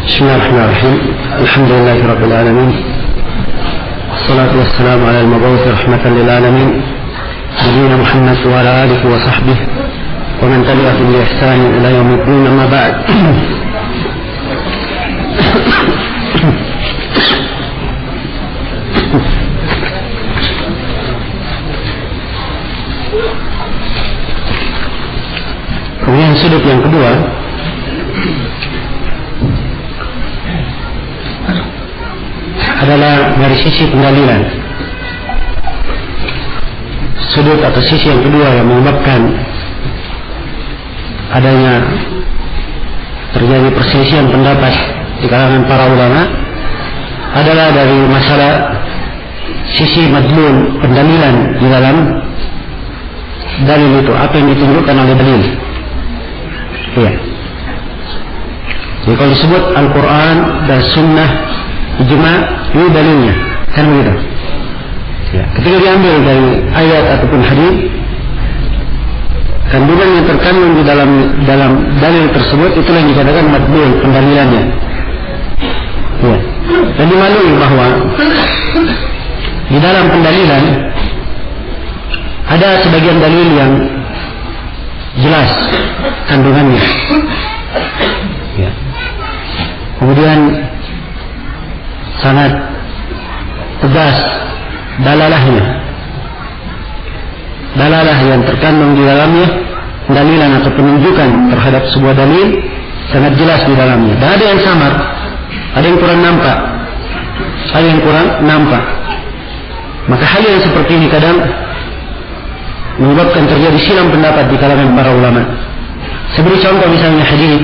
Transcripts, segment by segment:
بسم الله الرحمن الرحيم. الحمد لله رب العالمين، والصلاة والسلام على المبعوث رحمة للعالمين نبينا محمد وعلى آله وصحبه ومن تبعهم بإحسان إلى يوم الدين. أما بعد، kemudian sudut yang kedua adalah dari sisi pendalilan. Sudut atau sisi yang kedua yang menyebabkan adanya terjadi perselisihan pendapat di kalangan para ulama adalah dari masalah sisi madlul, pendalilan di dalam dalil itu, apa yang ditunjukkan oleh dalil. Iya. Jadi kalau disebut Al-Quran dan Sunnah, ijma, ini dalilnya, kan begitu? Ya. Ketika diambil dari ayat ataupun hadis, kandungan yang terkandung di dalam dalil tersebut itulah yang dikatakan madlul, pendalilannya. Ya. Dan dimaklumi bahwa di dalam pendalilan ada sebagian dalil yang jelas kandungannya. Ya. Kemudian sangat tegas dalalah yang terkandung di dalamnya, pendalilan atau penunjukan terhadap sebuah dalil sangat jelas di dalamnya. Dan ada yang samar, ada yang kurang nampak, maka hal yang seperti ini kadang menyebabkan terjadi silang pendapat di kalangan para ulama. Sebagai contoh misalnya hadis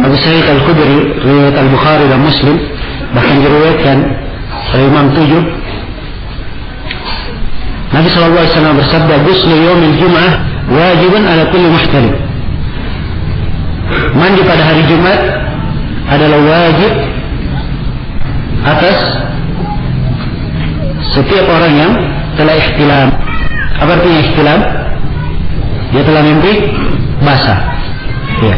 Abu Sa'id Al-Khudri riwayat Al-Bukhari dan Muslim, bahkan diriwayatkan oleh Imam 7, Nabi SAW bersabda, "Ghuslu yaumil Jum'ah wajibun ala kulli muhtalim." Mandi pada hari Jumat adalah wajib atas setiap orang yang telah ihtilam. Apa artinya ihtilam? Dia telah mimpi basah. Ya.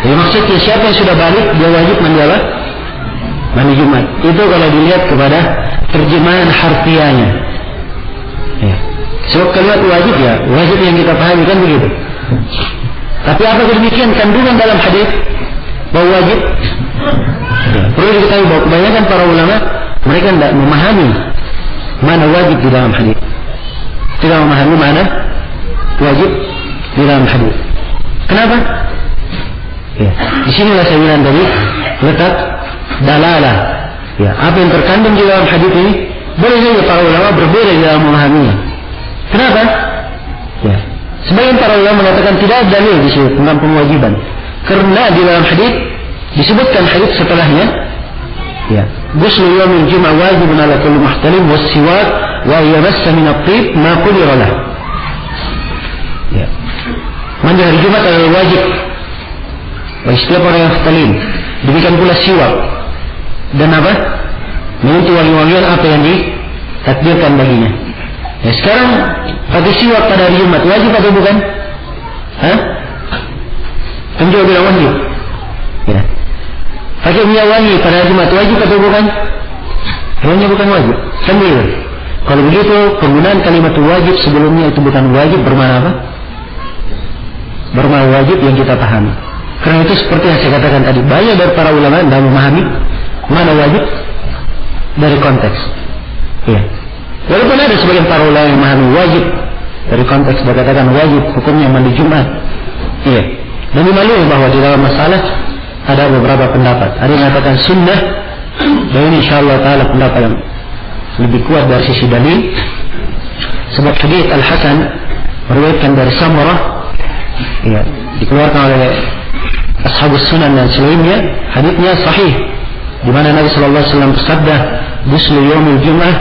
Jadi maksudnya siapa yang sudah balik dia wajib mandi apa? Mandi Jumat. Itu kalau dilihat kepada terjemahan harfiahnya. Ya. Sebab kalimat wajib, ya wajib yang kita pahami kan begitu. Tapi apa demikian kandungan dalam hadis bahwa wajib? Ya. Perlu diketahui bahwa kebanyakan para ulama mereka tidak memahami mana wajib di dalam hadis. Tidak memahami mana wajib di dalam hadis. Kenapa? Ya. Di sinilah saya bilang tadi letak dalalah. Ya. Apa yang terkandung di dalam hadis ini boleh saja para ulama berbeda di dalam memahaminya. Kenapa? Ya. Sebagian para ulama mengatakan tidak ada dalil di sini tentang pewajiban. Karena di dalam hadis disebutkan hadis setelahnya, ya, ghuslu yaumil jum'ah wajibun ala kulli muhtalim was-siwak wa yamassa min at-tib ma qudira lah. Ya. Mandi hari Jumat adalah wajib bagi setiap orang yang muhtalim. Demikian pula siwak dan apa? Menyentuh wangi-wangian apa yang ditakdirkan baginya. Ya, sekarang pakai siwak pada hari Jumat wajib atau bukan? Hah? Penjual bilang wajib. Ya. Pakai minyak wangi pada hari Jumat wajib atau bukan? Sebenarnya bukan wajib. Sambil. Kalau begitu penggunaan kalimat wajib sebelumnya itu bukan wajib, bermakna apa? Bermakna wajib yang kita pahami. Karena itu seperti yang saya katakan tadi, banyak dari para ulama dalam memahami mana wajib dari konteks. Ya. Walaupun ada sebagian para ulama yang memahami wajib dari konteks, dia katakan wajib hukumnya mandi Jumat. Iya. Dan dimaklumi bahwa di dalam masalah ada beberapa pendapat. Ada yang mengatakan sunnah, dan ini insyaallah taala pendapat yang lebih kuat dari sisi dalil. Sebab hadis Al-Hasan meriwayatkan dari Samurah, ya, dikeluarkan oleh Ashabus Sunan dan selainnya, hadisnya sahih, di mana Nabi sallallahu alaihi wasallam bersabda, "Ghuslu yaumil Jum'ah,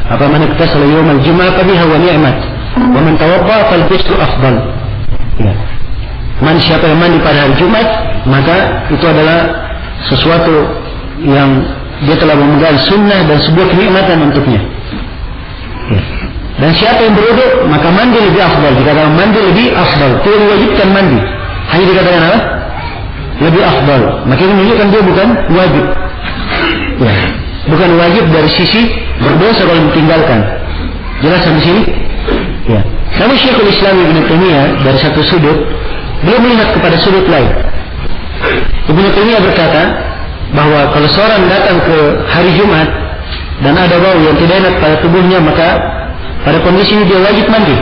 apa man iktasala yaumil Jum'ah fa biha wa ni'mat, wa man tawadda fal ghuslu afdal." Ya. Siapa yang mandi pada hari Jumat, maka itu adalah sesuatu yang dia telah memegang sunnah dan sebuah kenikmatan untuknya. Ya. Dan siapa yang berwudu, maka mandi lebih afdal. Dikatakan mandi lebih afdal, tidak diwajibkan mandi, hanya dikatakan apa? lebih afdal. Maka ini menunjukkan dia bukan wajib. Ya, bukan wajib dari sisi berdosa kalau ditinggalkan. Jelas sampai sini? Ya. Namun Syekhul Islam Ibn Taimiyah dari satu sudut, beliau melihat kepada sudut lain. Ibn Taimiyah berkata bahwa kalau seorang datang ke hari Jumat dan ada bau yang tidak enak pada tubuhnya, maka pada kondisi ini dia wajib mandi.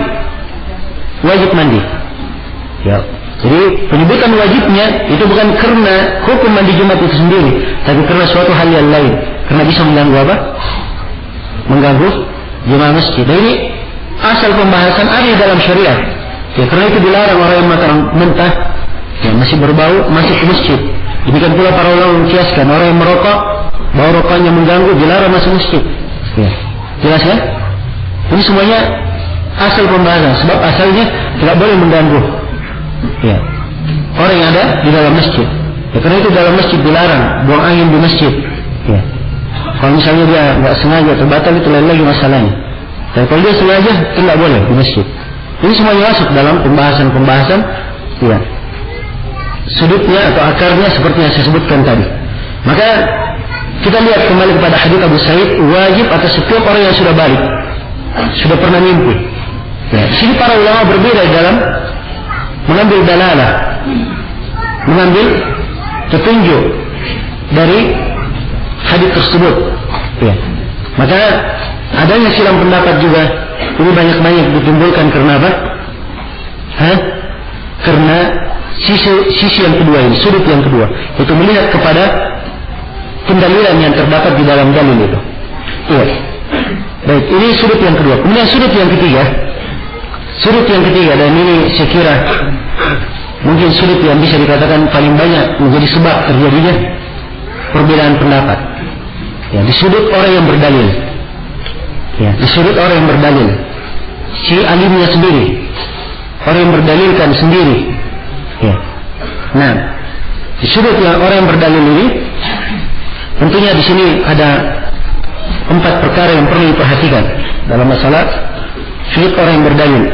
Wajib mandi. Ya. Jadi penyebutan wajibnya itu bukan karena hukum mandi Jumat itu sendiri, tapi karena suatu hal yang lain. Karena bisa mengganggu apa? Mengganggu jemaah masjid. Dan ini asal pembahasan ada di dalam syariat. Ya, karena itu dilarang orang yang makan mentah, ya, masih berbau, masih ke masjid. Demikian pula para ulama menkiaskan orang yang merokok, bau rokoknya mengganggu, dilarang masuk masjid. Ya. Jelas ya? Ini semuanya asal pembahasan. Sebab asalnya tidak boleh mengganggu. Ya. Orang yang ada di dalam masjid. Ya, karena itu dalam masjid dilarang buang angin di masjid. Ya. Kalau misalnya dia nggak sengaja terbatal itu lain lagi masalahnya. Tapi kalau dia sengaja itu nggak boleh di masjid. Ini semuanya masuk dalam pembahasan-pembahasan. Ya. Sudutnya atau akarnya seperti yang saya sebutkan tadi. Maka kita lihat kembali kepada hadits Abu Sa'id, wajib atas setiap orang yang sudah balik, sudah pernah mimpi. Ya. Di sini para ulama berbeda dalam mengambil dalalah, mengambil petunjuk dari hadits tersebut. Ya. Maka adanya silang pendapat juga ini banyak-banyak ditimbulkan karena apa? Karena sisi yang kedua ini, sudut yang kedua, itu melihat kepada pendalilan yang terdapat di dalam dalil itu. Iya. Baik, ini sudut yang kedua. Kemudian sudut yang ketiga. Sudut yang ketiga, dan ini saya kira mungkin sudut yang bisa dikatakan paling banyak menjadi sebab terjadinya perbedaan pendapat. Ya, di sudut orang yang berdalil. Ya, di sudut orang yang berdalil. Si alimnya sendiri. Orang yang berdalilkan sendiri. Ya. Nah, di sudut yang orang yang berdalil ini, tentunya di sini ada 4 perkara yang perlu diperhatikan dalam masalah sudut orang yang berdalil.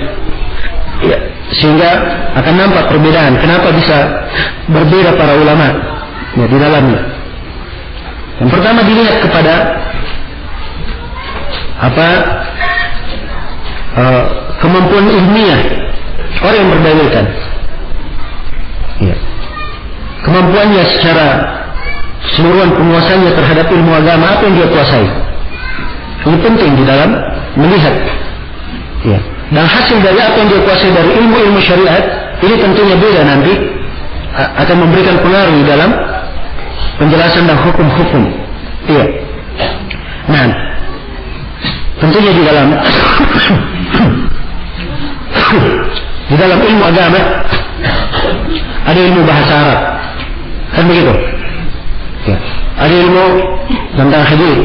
Ya, sehingga akan nampak perbedaan. Kenapa bisa berbeda para ulama ya, di dalamnya. Yang pertama dilihat kepada kemampuan ilmiah orang yang berdalilkan. Ya. Kemampuannya secara keseluruhan penguasanya terhadap ilmu agama, apa yang dia kuasai. Ini penting di dalam melihat. Ya. Dan hasil dari apa yang dia kuasai dari ilmu-ilmu syariat ini tentunya beda nanti, akan memberikan pengaruh di dalam penjelasan dan hukum-hukum. Iya. Nah, tentunya di dalam ilmu agama ada ilmu bahasa Arab, kan begitu? Ya. Ada ilmu tentang hadis,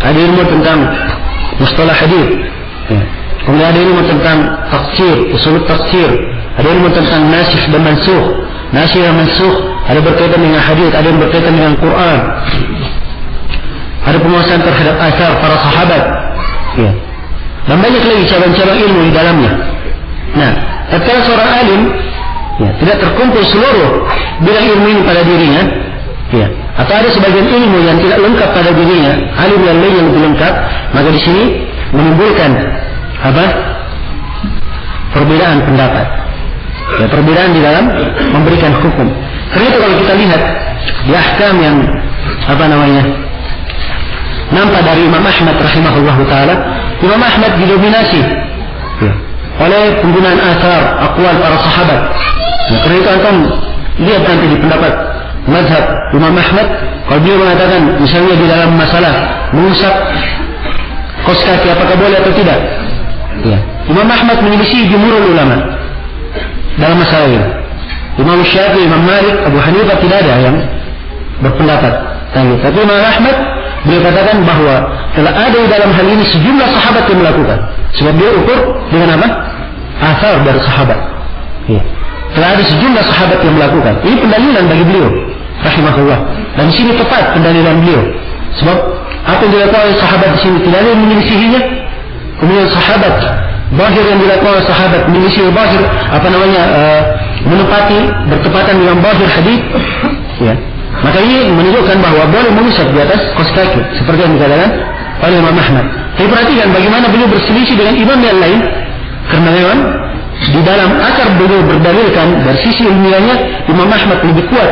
ada ilmu tentang mustalah hadis. Ya. Kemudian ada ilmu tentang tafsir, usul tafsir, ada ilmu tentang nasikh dan mansukh. Nasikh dan mansukh ada berkaitan dengan hadis, ada yang berkaitan dengan Quran. Ada penguasaan terhadap asar para sahabat. Ya. Dan banyak lagi cabang-cabang ilmu di dalamnya. Nah, tatkala seorang alim ya, tidak terkumpul seluruh bidang ilmu ini pada dirinya, ya, atau ada sebagian ilmu yang tidak lengkap pada dirinya, alim yang lain yang lebih lengkap, maka di sini menimbulkan perbedaan pendapat. Ya, perbedaan di dalam memberikan hukum. Karena itu kalau kita lihat di ahkam yang nampak dari Imam Ahmad rahimahullah taala, Imam Ahmad didominasi ya, oleh penggunaan asar, aqwal para sahabat. Nah, karena itu akan lihat nanti di pendapat mazhab Imam Ahmad, kalau dia mengatakan misalnya di dalam masalah mengusap kos kaki apakah boleh atau tidak. Ya. Imam Ahmad menyelisih jumhurul ulama dalam masalah ini. Imam Syafi'i, Imam Malik, Abu Hanifah tidak ada yang berpendapat. Tapi Imam Ahmad dia katakan bahwa telah ada di dalam hal ini sejumlah sahabat yang melakukan. Sebab dia ukur dengan apa? Asar dari sahabat. Ya. Telah ada sejumlah sahabat yang melakukan. Ini pendalilan bagi beliau, rahimahullah. Dan di sini tepat pendalilan beliau. Sebab apa yang dilakukan oleh sahabat di sini tidak ada yang menyelisihinya. Kemudian sahabat, bahir yang dilakukan oleh sahabat menyelisihi bahir menepati bertepatan dengan zahir hadis, ya, maka ini menunjukkan bahwa boleh mengusap di atas kos kaki seperti yang dikatakan oleh Imam Ahmad. Tapi perhatikan bagaimana beliau berselisih dengan imam yang lain, karena memang di dalam akar beliau berdalilkan dari sisi ilmiahnya Imam Ahmad lebih kuat,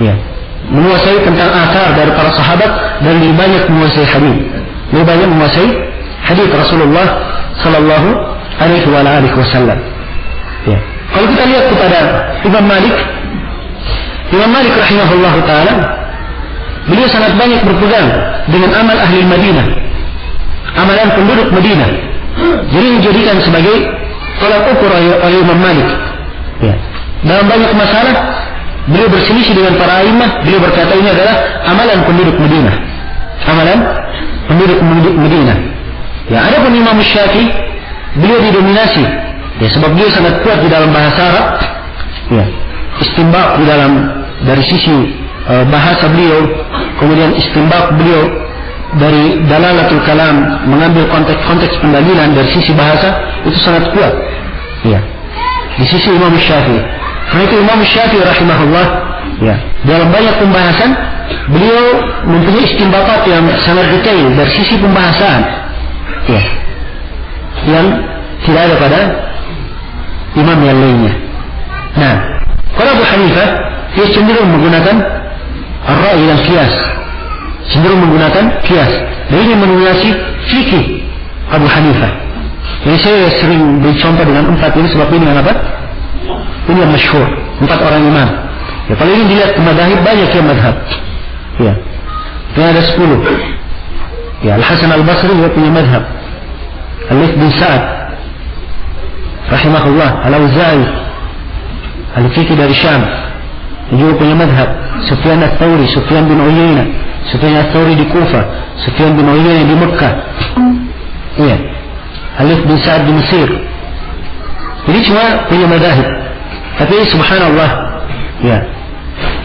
ya, menguasai tentang akar dari para sahabat dan lebih banyak menguasai hadis Rasulullah Sallallahu Alaihi Wasallam. Ya. Kalau kita lihat kepada Imam Malik rahimahullah taala, beliau sangat banyak berpegang dengan amal ahli Madinah, amalan penduduk Madinah. Jadi dijadikan sebagai tolak ukur oleh Imam Malik. Ya. Dalam banyak masalah beliau berselisih dengan para imam. Beliau berkata ini adalah amalan penduduk Madinah. Ya, adapun Imam Syafi'i, beliau didominasi, ya, sebab beliau sangat kuat di dalam bahasa Arab. Ya, istimbaq di dalam dari sisi bahasa beliau, kemudian istimbaq beliau dari dalalatul kalam, mengambil konteks pendalilan dari sisi bahasa, itu sangat kuat. Ya, di sisi Imam Syafi'i. Karena itu Imam Syafi'i rahimahullah, ya, dalam banyak pembahasan beliau mempunyai istimbaqat yang sangat detail dari sisi pembahasan, ya, yang tidak ada pada imam yang lainnya. Nah, kalau Abu Hanifah dia cenderung menggunakan ar-ra'i dan qiyas, dan ini mendominasi fikih Abu Hanifah. Jadi saya sering beri contoh dengan 4 ini sebab ini yang apa? Ini yang masyhur, 4 orang imam. Ya, kalau ini dilihat ke madhab, banyak yang madhab. Ya, ini ada 10. Ya, Al-Hasan Al-Basri dia punya madhab. Al-Layth bin Sa'ad rahimahullah, Al-Auza'i Al-Fiqhi dari Syam, dia juga punya madhab. Sufyan Ats-Tsauri, Sufyan bin Uyainah, Sufyan Ats-Tsauri di Kufah, Sufyan bin Uyainah di Mekah. Iya, Al-Layth bin Sa'ad di Mesir. Jadi cuma punya madhab. Tapi subhanallah, ya,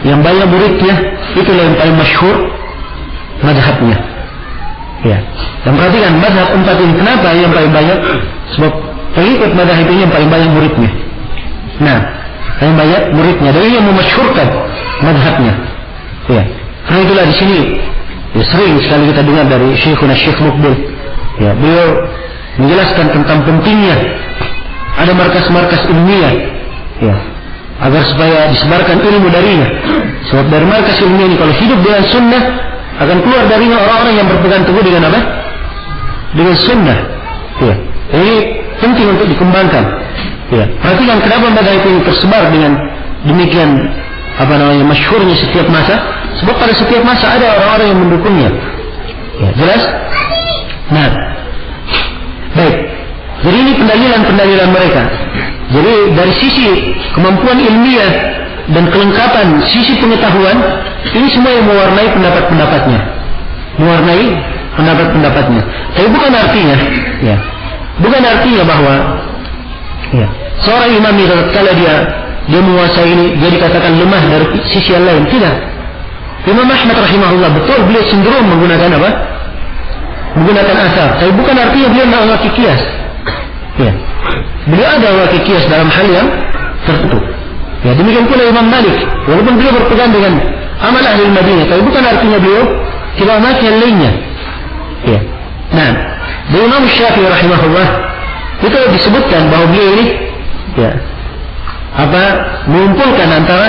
yang banyak muridnya itulah yang paling masyhur madhabnya. Ya, dan perhatikan madhab 4 ini kenapa yang paling banyak? Sebab pengikut madhab ini yang paling banyak muridnya. Nah, paling banyak muridnya, dan ini yang memasyhurkan madhabnya. Ya, karena itulah di sini ya, sering sekali kita dengar dari Syekhuna Syekh Muqbil. Ya, beliau menjelaskan tentang pentingnya ada markas-markas ilmiah, ya, agar supaya disebarkan ilmu darinya. Sebab dari markas ilmiah ini kalau hidup dengan sunnah, akan keluar darinya orang-orang yang berpegang teguh dengan apa? Dengan sunnah. Ya, ini penting untuk dikembangkan. Ya, perhatikan kenapa madhab ini tersebar dengan demikian masyhurnya setiap masa. Sebab pada setiap masa ada orang-orang yang mendukungnya. Ya, jelas? Nah, baik. Jadi ini pendalilan mereka. Jadi dari sisi kemampuan ilmiah dan kelengkapan sisi pengetahuan, ini semua yang mewarnai pendapat-pendapatnya. Tapi bukan artinya, ya, bahwa, ya, seorang imam itu kalau dia menguasai ini, dia dikatakan lemah dari sisi yang lain. Tidak. Imam Ahmad rahimahullah betul beliau cenderung menggunakan apa? Menggunakan asar. Tapi bukan artinya beliau mengakui kias. Ya. Beliau ada wakil kias dalam hal yang tertentu. Ya, demikian pula Imam Malik, walaupun beliau berpegang dengan amal ahli Madinah, tapi bukan artinya beliau tidak memakai yang lainnya. Ya. Nah, dari Imam Syafi'i rahimahullah itu disebutkan bahwa beliau ini, ya, mengumpulkan antara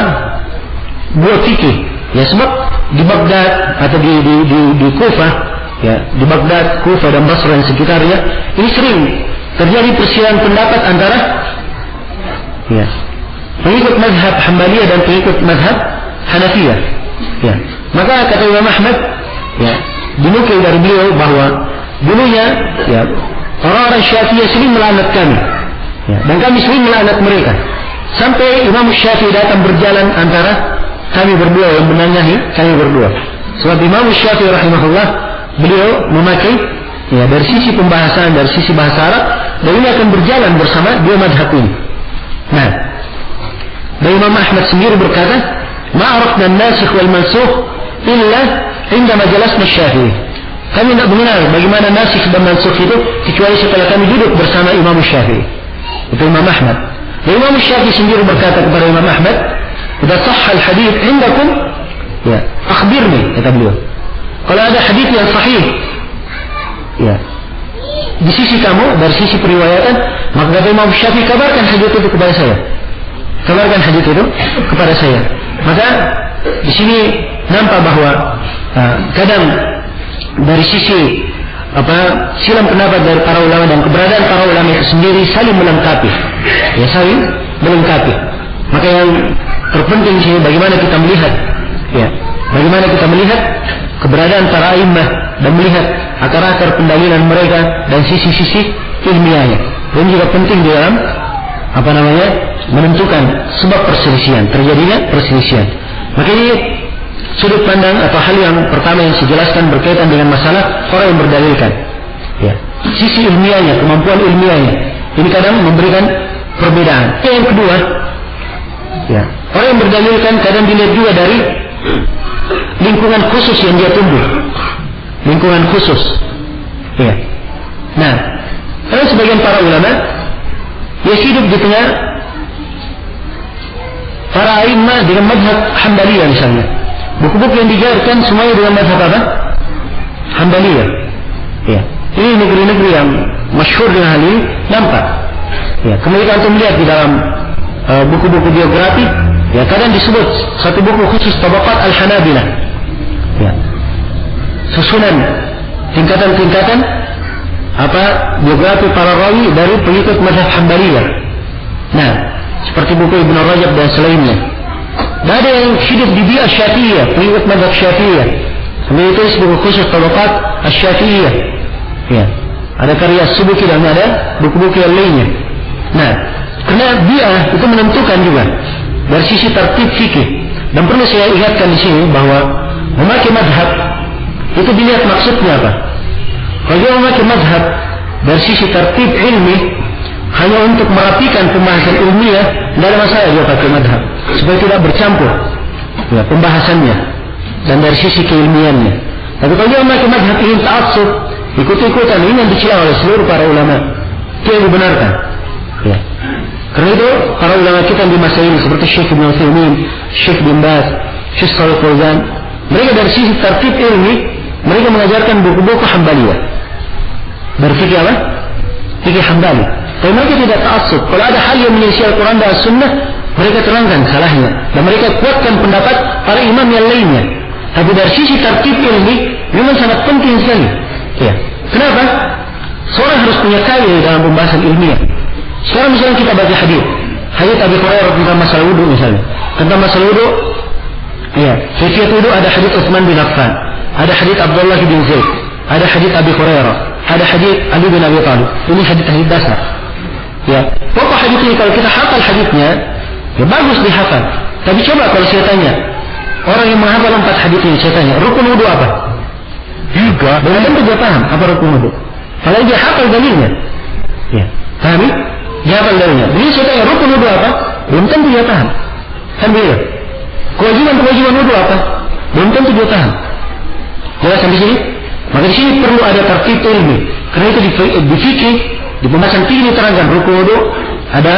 dua fikih. Ya, sebab di Baghdad atau di Kufah, ya, di Baghdad, Kufah dan Basra dan sekitarnya, ini sering terjadi perselisihan pendapat antara, ya, pengikut mazhab Hanbaliyah dan pengikut mazhab Hanafiyah. Ya. Maka kata Imam Ahmad, ya, dinukil dari beliau bahwa dulunya, ya, orang-orang Syafi'iyah sering melaknat kami, ya, dan kami sering melaknat mereka. Sampai Imam Syafi'i datang berjalan antara kami berdua, yang menanyahi kami berdua. Sebab Imam Syafi'i rahimahullah beliau memakai, ya, dari sisi pembahasan, dari sisi bahasa Arab, dan ini akan berjalan bersama dua madhab ini. Nah, dan Imam Ahmad sendiri berkata, ma'arafna an-nasikh wal mansukh illa indama jalasna Syafi'i. Kami tidak mengenal bagaimana nasikh dan mansukh itu kecuali setelah kami duduk bersama Imam Syafi'i. Itu Imam Ahmad. Imam Syafi'i sendiri berkata kepada Imam Ahmad, "Idza sahha al-hadits 'indakum, ya, akhbirni," kata beliau. Kalau ada hadis yang sahih, ya, di sisi kamu, dari sisi periwayatan, maka kata Imam Syafi'i, kabarkan hadis itu kepada saya. Kabarkan hadis itu kepada saya. Maka di sini nampak bahwa kadang dari sisi silang pendapat dari para ulama dan keberadaan para ulama itu sendiri saling melengkapi. Ya, saling melengkapi. Maka yang terpenting sih bagaimana kita melihat, ya, bagaimana kita melihat keberadaan para a'immah dan melihat akar-akar pendalilan mereka dan sisi-sisi ilmiahnya. Dan juga penting di dalam menentukan sebab perselisihan, terjadinya perselisihan. Maka ini sudut pandang atau hal yang pertama yang saya jelaskan berkaitan dengan masalah orang yang berdalilkan. Ya, sisi ilmiahnya, kemampuan ilmiahnya, ini kadang memberikan perbedaan. Yang kedua, ya, orang yang berdalilkan kadang dilihat juga dari lingkungan khusus yang dia tumbuh, lingkungan khusus. Ya. Nah, karena sebagian para ulama dia hidup di tengah para a'immah dengan mazhab Hanbaliyah misalnya. Buku-buku yang dijarkan semuanya dengan mazhab apa? Hanbaliyah. Ya. Ini negeri-negeri yang masyhur dengan hal ini nampak. Ya, kemudian kita melihat di dalam buku-buku biografi, ya, kadang disebut satu buku khusus Tabaqat Al-Hanabilah. Ya. Susunan tingkatan-tingkatan biografi para rawi dari pengikut mazhab Hanbaliyah. Nah, seperti buku Ibnu Rajab dan selainnya. Dan ada yang hidup di bi'ah Syafi'iyah, pengikut mazhab Syafi'iyah. Kemudian itu buku khusus Tabaqat Asy-Syafi'iyah. Ya. Ada karya Subuki dan ada buku-buku yang lainnya. Nah, karena bi'ah itu menentukan juga dari sisi tertib fikih. Dan perlu saya ingatkan di sini bahwa memakai mazhab itu dilihat maksudnya apa. Kalau dia memakai mazhab dari sisi tertib ilmi hanya untuk merapikan pembahasan ilmiah, tidak ada masalah dia pakai mazhab supaya tidak bercampur, ya, pembahasannya dan dari sisi keilmiannya. Tapi kalau dia memakai mazhab ingin ta'assub, ikut-ikutan, ini yang dicela oleh seluruh para ulama, dia dibenarkan. Ya. Karena itu para ulama kita di masa ini seperti Syekh Ibn Utsaimin, Syekh bin Baz, Syekh Shalih Fauzan, mereka dari sisi tertib ilmi mereka mengajarkan buku-buku Hanbaliyah. Berfikir apa? Fikih Hanbali. Tapi mereka tidak ta'assub. Kalau ada hal yang menyelisih Al-Quran dan As-Sunnah, mereka terangkan salahnya dan mereka kuatkan pendapat para imam yang lainnya. Tapi dari sisi tertib ilmi memang sangat penting sekali. Ya. Kenapa? Seorang harus punya kaya dalam pembahasan ilmiah. Sekarang misalnya kita baca hadis Abi Hurairah tentang masalah wudu misalnya. Tentang masalah wudu, ya, kaifiat wudu ada hadis Utsman bin Affan, ada hadis Abdullah bin Zaid, ada hadis Abi Hurairah, ada hadis Ali bin Abi Thalib. Ini hadis-hadis dasar. Ya, pokok hadis ini kalau kita hafal hadisnya, ya bagus dihafal. Tapi coba kalau saya tanya, orang yang menghafal 4 hadis ini, saya tanya, rukun wudu apa? Juga. Belum tentu dia paham apa rukun wudu. Kalau dia hafal dalilnya, ya, pahami? Dia hafal dalilnya. Jadi saya tanya, rukun wudu apa? Belum tentu dia paham. Kan begitu. Kewajiban wudu apa? Belum tentu dia paham. Jelas sampai sini? Maka di sini perlu ada tertib ilmi. Karena itu di fikih, di pembahasan fikih diterangkan rukun wudu ada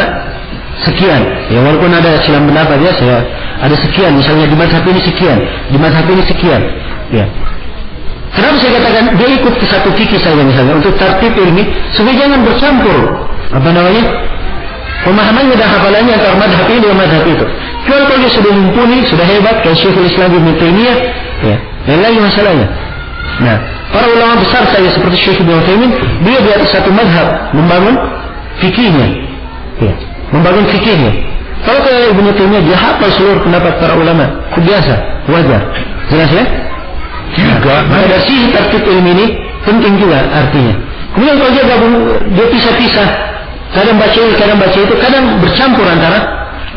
sekian. Ya, walaupun ada silang pendapat ya, saya ada sekian. Misalnya di mazhab ini sekian, di mazhab ini sekian. Ya. Kenapa saya katakan dia ikut ke satu fikih saja misalnya untuk tertib ilmi supaya jangan bercampur pemahamannya dan hafalannya antara mazhab ini dan mazhab itu. Kalau dia sudah mumpuni, sudah hebat kayak Syekhul Islam Ibnu Taimiyah, ya, yang lain masalahnya. Nah, para ulama besar saya seperti Syekh Ibnu Utsaimin, dia di atas satu mazhab membangun fikihnya. Ya, membangun fikihnya. Kalau kayak Ibnu Taimiyah dia hafal seluruh pendapat para ulama, biasa, wajar. Jelas ya? Juga. Maka dari sisi tertib ilmi ini penting juga artinya. Kemudian kalau dia gabung, dia pisah-pisah, kadang baca ini, kadang baca itu, kadang bercampur antara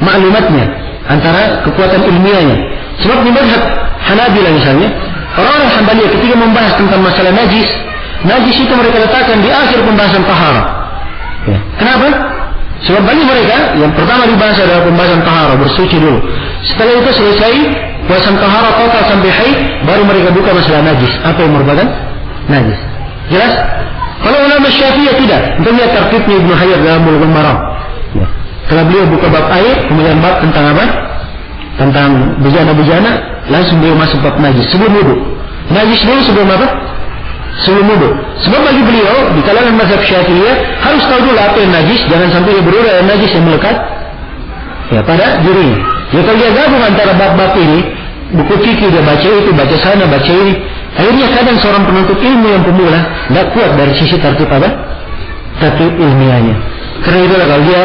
maklumatnya, antara kekuatan ilmiahnya. Sebab di mazhab Hanabilah misalnya, orang-orang Hanbaliyah ketika membahas tentang masalah najis itu mereka letakkan di akhir pembahasan taharah. Ya. Kenapa? Sebab bagi mereka yang pertama dibahas adalah pembahasan taharah, bersuci dulu. Setelah itu selesai pembahasan taharah total sampai haid, baru mereka buka masalah najis. Apa yang merupakan najis? Jelas? Kalau ulama Syafi'iyah tidak, untuk lihat tertibnya Ibnu Hajar dalam Bulughul Maram. Ya. Setelah beliau buka bab air, kemudian bab tentang apa? Tentang bejana-bejana, langsung beliau masuk bab najis sebelum wudu. Najis dulu sebelum apa? Sebelum wudu. Sebab bagi beliau di kalangan mazhab Syafi'iyah harus tahu dulu apa yang najis, jangan sampai dia berulah yang najis yang melekat ya pada dirinya. Ya kalau dia gabung antara bab-bab ini, buku fikih dia baca itu, baca sana, baca ini, akhirnya kadang seorang penuntut ilmu yang pemula tidak kuat dari sisi tertib apa? Tertib ilmiahnya. Karena itulah kalau dia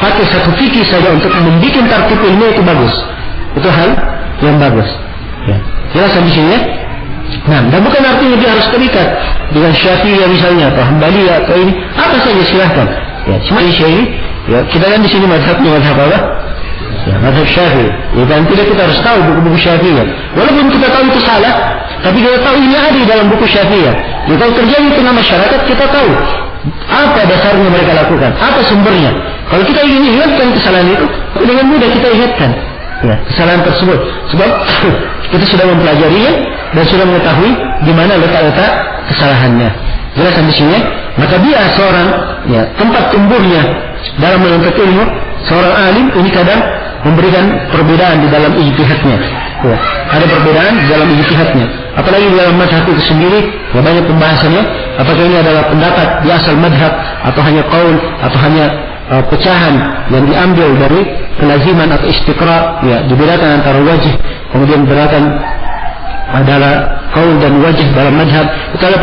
pakai satu fikih saja untuk membuat tertib ilmiah itu bagus. Itu hal yang bagus. Ya. Jelas di sini ya? Nah, dan bukan artinya dia harus terikat dengan Syafi'iyah misalnya atau Hanbaliyah atau ini, apa saja silahkan. Ya, cuma di sini ya kita kan di sini mazhabnya mazhab apa? Ya, mazhab Syafi'i. Ya, dan tidak kita harus tahu buku-buku Syafi'iyah. Walaupun kita tahu itu salah, tapi kita tahu ini ada di dalam buku Syafi'iyah. Ya, kalau terjadi di tengah masyarakat kita tahu apa dasarnya mereka lakukan, apa sumbernya. Kalau kita ingin ingatkan kesalahan itu, dengan mudah kita ingatkan ya, kesalahan tersebut. Sebab kita sudah mempelajarinya dan sudah mengetahui di mana letak-letak kesalahannya. Jelas di sini. Maka dia seorang ya, tempat tumbuhnya dalam menuntut ilmu, seorang alim ini kadang memberikan perbedaan di dalam ijtihadnya. Ya, ada perbedaan di dalam ijtihadnya. Apalagi di dalam mazhab itu sendiri, ya banyak pembahasannya. Apakah ini adalah pendapat di asal mazhab atau hanya qaul atau hanya pecahan yang diambil dari kelaziman atau istiqra, ya dibedakan antara wajih, kemudian bedakan adalah qaul dan wajih dalam mazhab. Itu adalah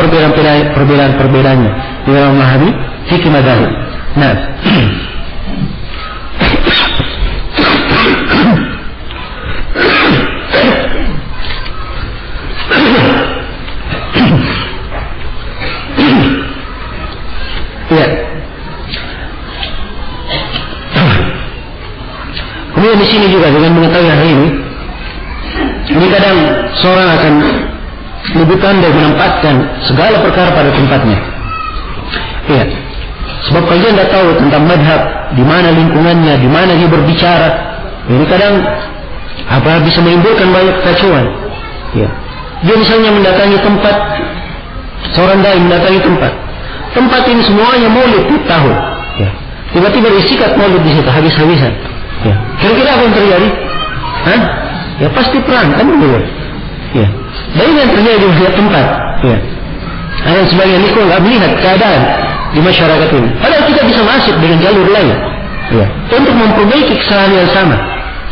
perbedaan-perbedaannya di dalam memahami fikih mazhab. Nah, ya. Kemudian di sini juga dengan mengetahui hal ini kadang seorang akan lebih pandai menempatkan segala perkara pada tempatnya. Ya. Sebab kalau dia tidak tahu tentang madhab, di mana lingkungannya, di mana dia berbicara, ini kadang apa bisa menimbulkan banyak kekacauan. Ya. Dia misalnya mendatangi tempat, seorang dai mendatangi tempat ini semuanya maulid tiap tahun. Ya. Tiba-tiba disikat maulid di situ habis-habisan. Ya. Kira-kira apa yang terjadi? Hah? Ya pasti perang, kan begitu. Ya. Dan ini yang terjadi di setiap tempat. Ya. Ada sebagian itu nggak melihat keadaan di masyarakat ini. Padahal kita bisa masuk dengan jalur lain. Ya. Untuk memperbaiki kesalahan yang sama.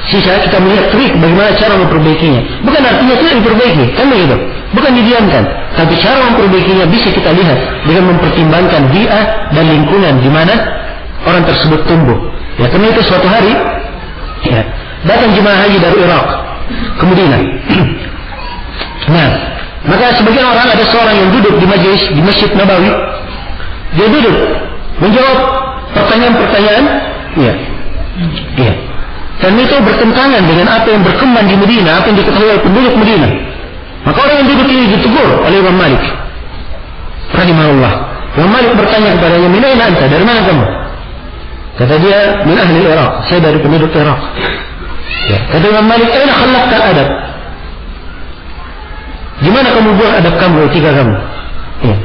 Sisa kita melihat trik bagaimana cara memperbaikinya. Bukan artinya tidak diperbaiki, kan begitu. Bukan didiamkan, tapi cara memperbaikinya bisa kita lihat dengan mempertimbangkan bi'ah dan lingkungan di mana orang tersebut tumbuh. Ya, karena itu suatu hari ya, datang jemaah haji dari Irak ke Madinah. Nah, maka sebagian orang ada seorang yang duduk di majelis di Masjid Nabawi. Dia duduk menjawab pertanyaan-pertanyaan. Ya. Ya. Dan itu bertentangan dengan apa yang berkembang di Madinah, apa yang diketahui oleh penduduk Madinah. Maka orang yang duduk ini ditegur oleh Imam Malik rahimahullah. Imam Malik bertanya kepadanya, "Min aina anta? Dari mana kamu?" Kata dia, "Min ahli Irak, saya dari penduduk Irak." Ya. Kata Imam Malik, "Aina khallaqta adab?" Di mana kamu buang adab kamu, etika kamu? Ya.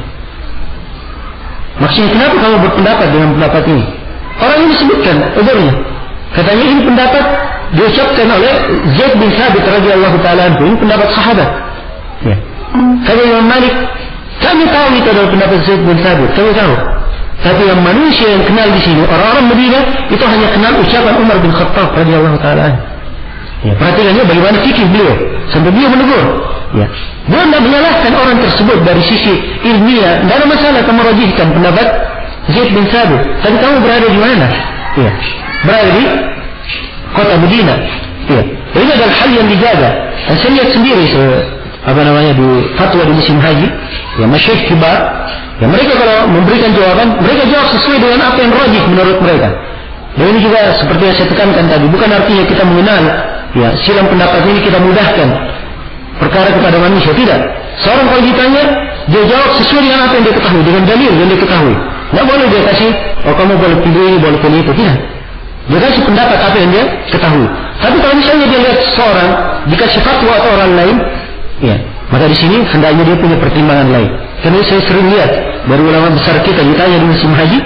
Maksudnya kenapa kamu berpendapat dengan pendapat ini? Orang ini sebutkan udurnya. Katanya ini pendapat diucapkan oleh Zaid bin Thabit radhiyallahu taala anhu. Ini pendapat sahabat. Ya. Kata Imam Malik, kami tahu itu adalah pendapat Zaid bin Thabit. Kami tahu. Tapi yang manusia yang kenal di sini, orang-orang Madinah itu hanya kenal ucapan Umar bin Khattab radhiyallahu taala anhu. Ya, perhatikannya bagaimana fikih beliau sampai beliau menegur. Ya. Beliau tidak menyalahkan orang tersebut dari sisi ilmiah. Tidak ada masalah kamu rajihkan pendapat Zaid bin Thabit. Tapi kamu berada di mana? Ya. Berada di kota Madinah. Ya. Ini adalah hal yang dijaga. Dan saya lihat sendiri di fatwa di musim haji, ya masyayikh kibar, ya mereka kalau memberikan jawaban, mereka jawab sesuai dengan apa yang rajih menurut mereka. Dan ini juga seperti yang saya tekankan tadi, bukan artinya kita mengenal ya silang pendapat ini kita mudahkan perkara kepada manusia, tidak. Seorang kalau ditanya, dia jawab sesuai dengan apa yang dia ketahui, dengan dalil yang dia ketahui. Tidak boleh dia kasih, oh kamu boleh pilih ini, boleh pilih itu, tidak. Dia kasih pendapat apa yang dia ketahui. Tapi kalau misalnya dia lihat seorang dikasih fatwa atau orang lain, ya, maka di sini hendaknya dia punya pertimbangan lain. Karena saya sering lihat dari ulama besar kita ditanya di musim haji,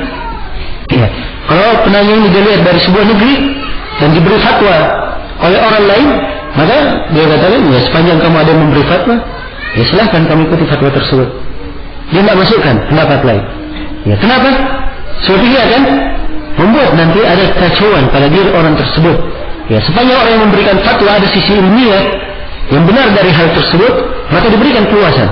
ya, Kalau penanya ini dilihat dari sebuah negeri dan diberi fatwa oleh orang lain, maka dia katakan, ya sepanjang kamu ada yang memberi fatwa, ya silahkan kamu ikuti fatwa tersebut. Dia tidak masukkan pendapat lain. Ya kenapa? Sebab dia akan membuat nanti ada kekacauan pada diri orang tersebut. Ya sepanjang orang yang memberikan fatwa ada sisi ilmiah yang benar dari hal tersebut, maka diberikan keluasan.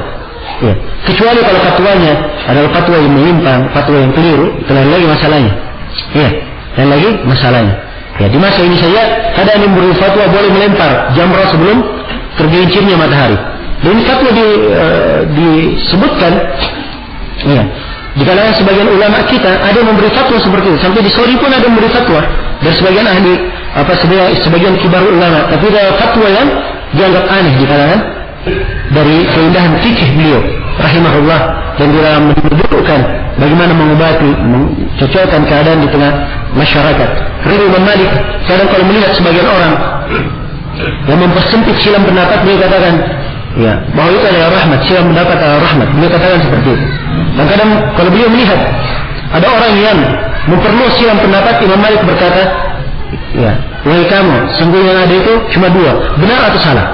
Ya. Kecuali kalau fatwanya adalah fatwa yang menyimpang, fatwa yang keliru, itu lain lagi masalahnya. Ya, lain lagi masalahnya. Ya, di masa ini saja ada yang memberi fatwa boleh melempar jamrah sebelum tergelincirnya matahari. Dan fatwa disebutkan, ya, di kalangan sebagian ulama kita ada yang memberi fatwa seperti itu. Sampai di Saudi pun ada yang memberi fatwa dari sebagian ahli, sebagian kibar ulama. Tapi ada fatwa yang dianggap aneh di kalangan dari keindahan fikih beliau rahimahullah, dan dia menunjukkan bagaimana mengobati, mencocokkan keadaan di tengah masyarakat. Karena Imam Malik kadang kalau melihat sebagian orang yang mempersempit silam pendapat, dia katakan ya bahwa itu adalah rahmat, silam pendapat adalah rahmat. Beliau katakan seperti itu. Dan kadang kalau beliau melihat ada orang yang memperluas silam pendapat, Imam Malik berkata, ya wahai kamu, sungguh yang ada itu cuma dua, benar atau salah.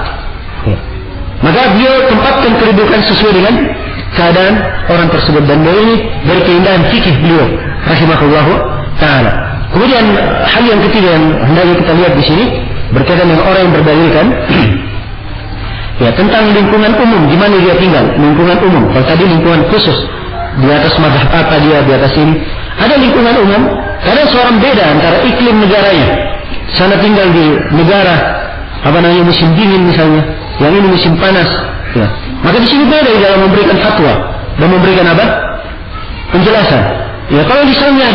Ya. Maka dia tempatkan kedudukan sesuai dengan keadaan orang tersebut, dan ini dari keindahan fikih beliau rahimahullahu taala. Kemudian hal yang ketiga yang hendaknya kita lihat di sini berkaitan dengan orang yang berdalilkan ya tentang lingkungan umum di mana dia tinggal, lingkungan umum. Kalau tadi lingkungan khusus di atas mazhab apa dia di atas ini, ada lingkungan umum. Kadang seorang beda antara iklim negaranya, sana tinggal di negara musim dingin misalnya, yang ini musim panas, ya. Maka di sini beda di dalam memberikan fatwa dan memberikan penjelasan. Ya kalau misalnya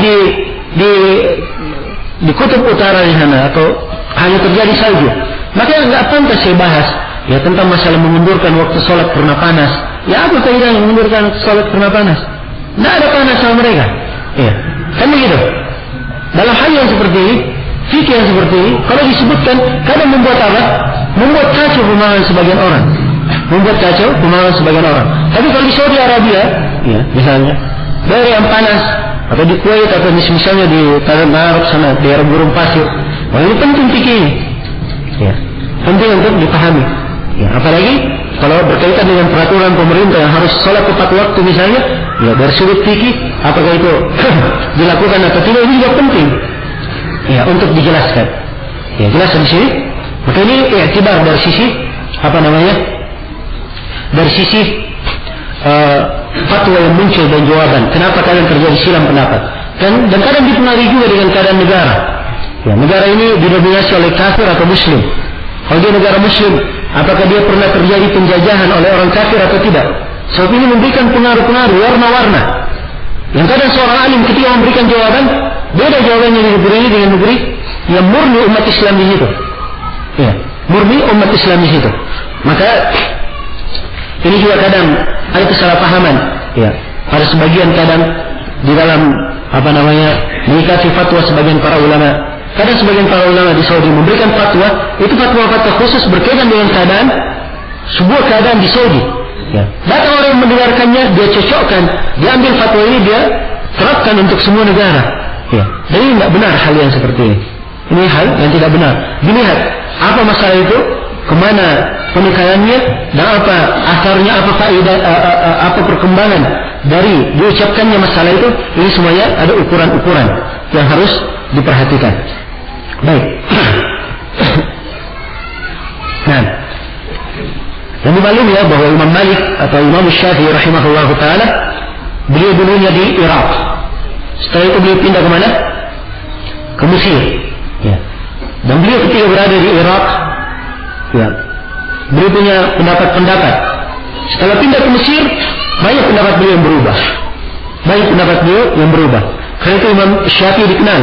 di kutub utara di sana atau hanya terjadi salju, maka nggak pantas saya bahas ya tentang masalah mengundurkan waktu sholat karena panas. Ya apa kaitannya mengundurkan sholat karena panas? Nggak ada panas sama mereka. Ya, kan begitu. Dalam hal yang seperti ini, fikih yang seperti ini, kalau disebutkan kadang membuat membuat kacau pemahaman sebagian orang. Tapi kalau di Saudi Arabia, ya misalnya daerah yang panas, atau di Kuwait atau misalnya di Tanah Arab sana, daerah gurun pasir, ini penting fikih ini. Ya, penting untuk dipahami. Ya, apalagi kalau berkaitan dengan peraturan pemerintah yang harus sholat tepat waktu misalnya, ya dari sudut fikih apakah itu dilakukan atau tidak, ini juga penting. Ya, untuk dijelaskan. Ya, jelas di sini. Maka ini i'tibar dari sisi dari sisi fatwa yang muncul dan jawaban. Kenapa kalian terjadi silam pendapat? Dan kadang dipengaruhi juga dengan keadaan negara. Ya, negara ini didominasi oleh kafir atau muslim. Kalau dia negara muslim, apakah dia pernah terjadi penjajahan oleh orang kafir atau tidak? Sebab ini memberikan pengaruh-pengaruh warna-warna. Yang kadang seorang alim ketika memberikan jawaban, beda jawabannya di negeri ini dengan negeri yang murni umat Islam di situ. Ya, murni umat Islam di situ. Maka ini juga kadang ada kesalahpahaman. Ya, pada sebagian kadang di dalam mengikuti fatwa sebagian para ulama. Kadang sebagian para ulama di Saudi memberikan fatwa, itu fatwa-fatwa khusus berkaitan dengan sebuah keadaan di Saudi. Ya. Datang orang yang mendengarkannya, dia cocokkan, dia ambil fatwa ini, dia terapkan untuk semua negara. Ya. Dan ini tidak benar hal yang seperti ini. Ini hal yang tidak benar. Dilihat apa masalah itu, kemana penekatannya, dan apa asarnya, apa faedah, apa perkembangan dari diucapkannya masalah itu. Ini semuanya ada ukuran-ukuran yang harus diperhatikan. Baik. Nah, dan dimaklumi ya bahwa Imam Malik atau Imam Syafi'i rahimahullah taala beliau dulunya di Irak. Setelah itu beliau pindah ke mana? Ke Mesir. Ya. Dan beliau ketika berada di Irak, ya, beliau punya pendapat-pendapat. Setelah pindah ke Mesir, banyak pendapat beliau yang berubah. Karena itu Imam Syafi'i dikenal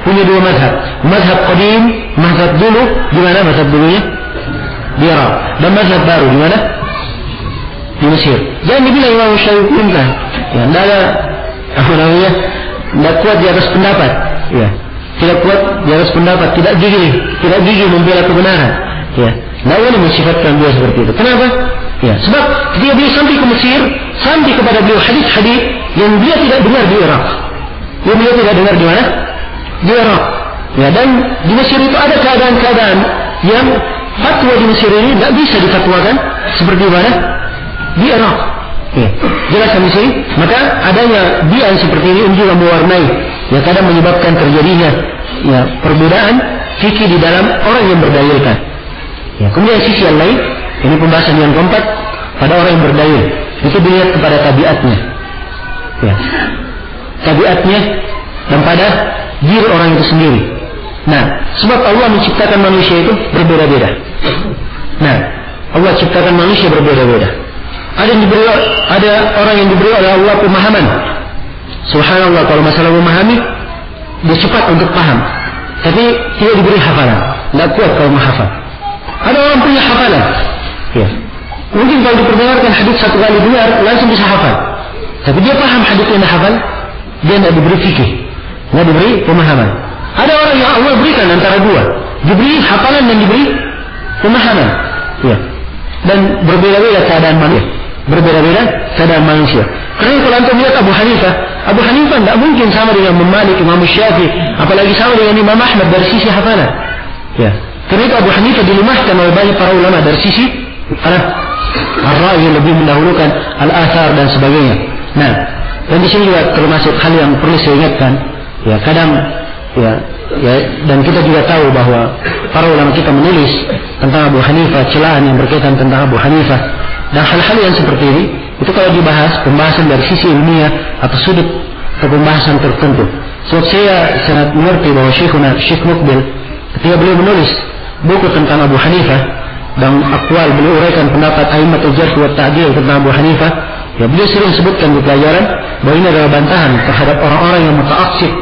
punya dua mazhab. Mazhab qadim, mazhab dulu, di mana mazhab dulunya? Di Irak. Dan mazhab baru di mana? Di Mesir. Jangan dibilang Imam Syafi'i pindah. Ya, tidak kuat di atas pendapat. Ya, tidak kuat di atas pendapat, tidak gigih membela kebenaran. Ya, tidak boleh mensifatkan dia seperti itu. Kenapa? Ya, sebab ketika beliau sampai ke Mesir, sampai kepada beliau hadis-hadis yang dia tidak dengar di Irak. Beliau tidak dengar di mana? di Irak. Ya, dan di Mesir itu ada keadaan-keadaan yang fatwa di Mesir ini tidak bisa difatwakan seperti mana di Irak. Ya, jelas di sini. Maka adanya bi'an seperti ini juga mewarnai, ya kadang menyebabkan terjadinya ya perbedaan fikih di dalam orang yang berdalilkan. Ya, kemudian sisi yang lain, ini pembahasan yang keempat pada orang yang berdalil, itu dilihat kepada tabiatnya. Ya, tabiatnya dan pada diri orang itu sendiri. Nah, sebab Allah menciptakan manusia itu berbeda-beda. Nah, Allah ciptakan manusia berbeda-beda. Ada orang yang diberi oleh Allah pemahaman. Subhanallah, kalau masalah memahami dia cepat untuk paham, tapi tidak diberi hafalan, tidak kuat kalau menghafal. Ada orang punya hafalan, ya. Mungkin kalau diperdengarkan hadis satu kali dengar langsung bisa hafal, tapi dia paham hadis yang hafal, dia tidak diberi fikih, tidak diberi pemahaman. Ada orang yang Allah berikan antara dua, diberi hafalan dan diberi pemahaman, ya. Dan berbeda-beda keadaan manusia, berbeda-beda keadaan manusia. Karena kalau anda melihat Abu Hanifah tidak mungkin sama dengan Imam Malik, Imam Syafi'i, apalagi sama dengan Imam Ahmad dari sisi hafalan. Ya. Karena itu Abu Hanifah dilemahkan oleh banyak para ulama dari sisi ar-ra'y yang lebih mendahulukan al-athar dan sebagainya. Nah, dan di sini juga termasuk hal yang perlu saya ingatkan. Ya, kadang ya, dan kita juga tahu bahwa para ulama kita menulis tentang Abu Hanifah, celaan yang berkaitan tentang Abu Hanifah, dan hal-hal yang seperti ini itu kalau dibahas pembahasan dari sisi ilmiah atau sudut atau pembahasan tertentu. Sebab saya sangat mengerti bahwa Syekh Mukbil ketika beliau menulis buku tentang Abu Hanifah dan akwal, beliau uraikan pendapat A'immatul Jarh wa Ta'dil tentang Abu Hanifah, ya beliau sering sebutkan di pelajaran bahwa ini adalah bantahan terhadap orang-orang yang muta'assib,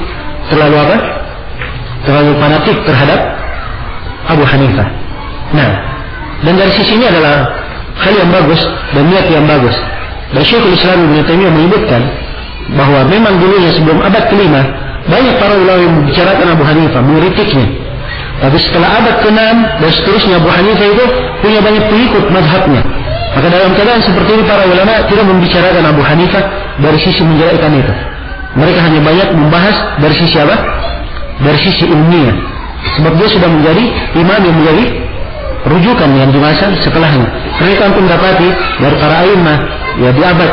terlalu fanatik terhadap Abu Hanifah. Nah, dan dari sisi ini adalah hal yang bagus dan niat yang bagus. Dan Syekhul Islam Ibnu Taimiyah menyebutkan bahwa memang dulunya sebelum abad ke-5 banyak para ulama yang membicarakan Abu Hanifah, mengkritiknya. Tapi setelah abad ke-6 dan seterusnya Abu Hanifah itu punya banyak pengikut mazhabnya. Maka dalam keadaan seperti ini para ulama tidak membicarakan Abu Hanifah dari sisi menjelekkan itu. Mereka hanya banyak membahas dari sisi apa? Dari sisi ilmiah. Sebab dia sudah menjadi imam yang menjadi rujukan yang di masa setelahnya. Mereka pun dapati dari para a'immah ya di abad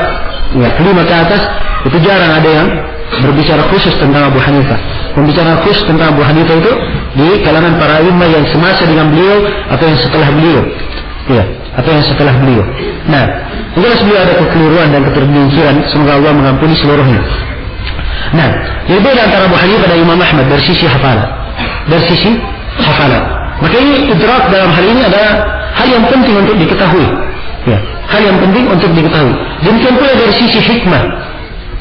ya kelima ke atas itu jarang ada yang berbicara khusus tentang Abu Hanifah. Pembicaraan khusus tentang Abu Hanifah itu di kalangan para a'immah yang semasa dengan beliau atau yang setelah beliau. Ya, atau yang setelah beliau. Nah, jelas beliau ada kekeliruan dan ketergelinciran, semoga Allah mengampuni seluruhnya. Nah, yang beda antara Abu Hanifah dan Imam Ahmad dari sisi hafalan. Dari sisi hafalan. Maka ini idrak dalam hal ini adalah hal yang penting untuk diketahui. Ya, hal yang penting untuk diketahui. Demikian pula dari sisi hikmah.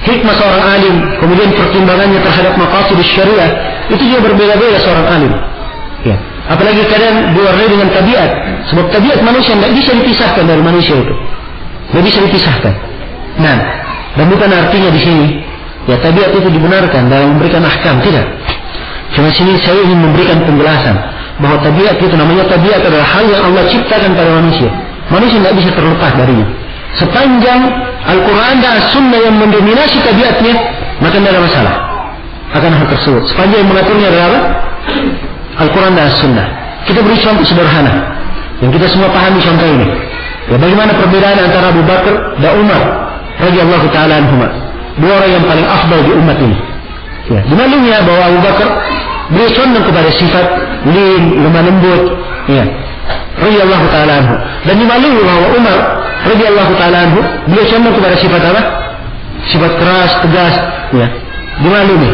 Hikmah seorang alim, kemudian pertimbangannya terhadap maqasid syariah, itu juga berbeda-beda seorang alim. Ya, apalagi kadang diwarnai dengan tabiat. Sebab tabiat manusia tidak bisa dipisahkan dari manusia itu. Tidak bisa dipisahkan. Nah, dan bukan artinya di sini ya tabiat itu dibenarkan dalam memberikan ahkam, tidak. Cuma sini saya ingin memberikan penjelasan bahwa tabiat itu namanya tabiat adalah hal yang Allah ciptakan pada manusia. Manusia tidak bisa terlepas darinya. Sepanjang Al-Quran dan As-Sunnah yang mendominasi tabiatnya, maka tidak ada masalah akan hal tersebut. Sepanjang yang mengaturnya adalah apa? Al-Quran dan As-Sunnah. Kita beri contoh sederhana yang kita semua pahami contoh ini. Ya, bagaimana perbedaan antara Abu Bakar dan Umar radhiyallahu taala anhuma, dua orang yang paling afdal di umat ini. Ya, dimaklumi bahwa Abu Bakar beliau condong kepada sifat lemah lembut, ya, radhiyallahu taala anhu. Dan dimaklumi bahwa Umar radhiyallahu taala anhu beliau condong kepada sifat apa? Sifat keras, tegas, ya. Dimaklumi.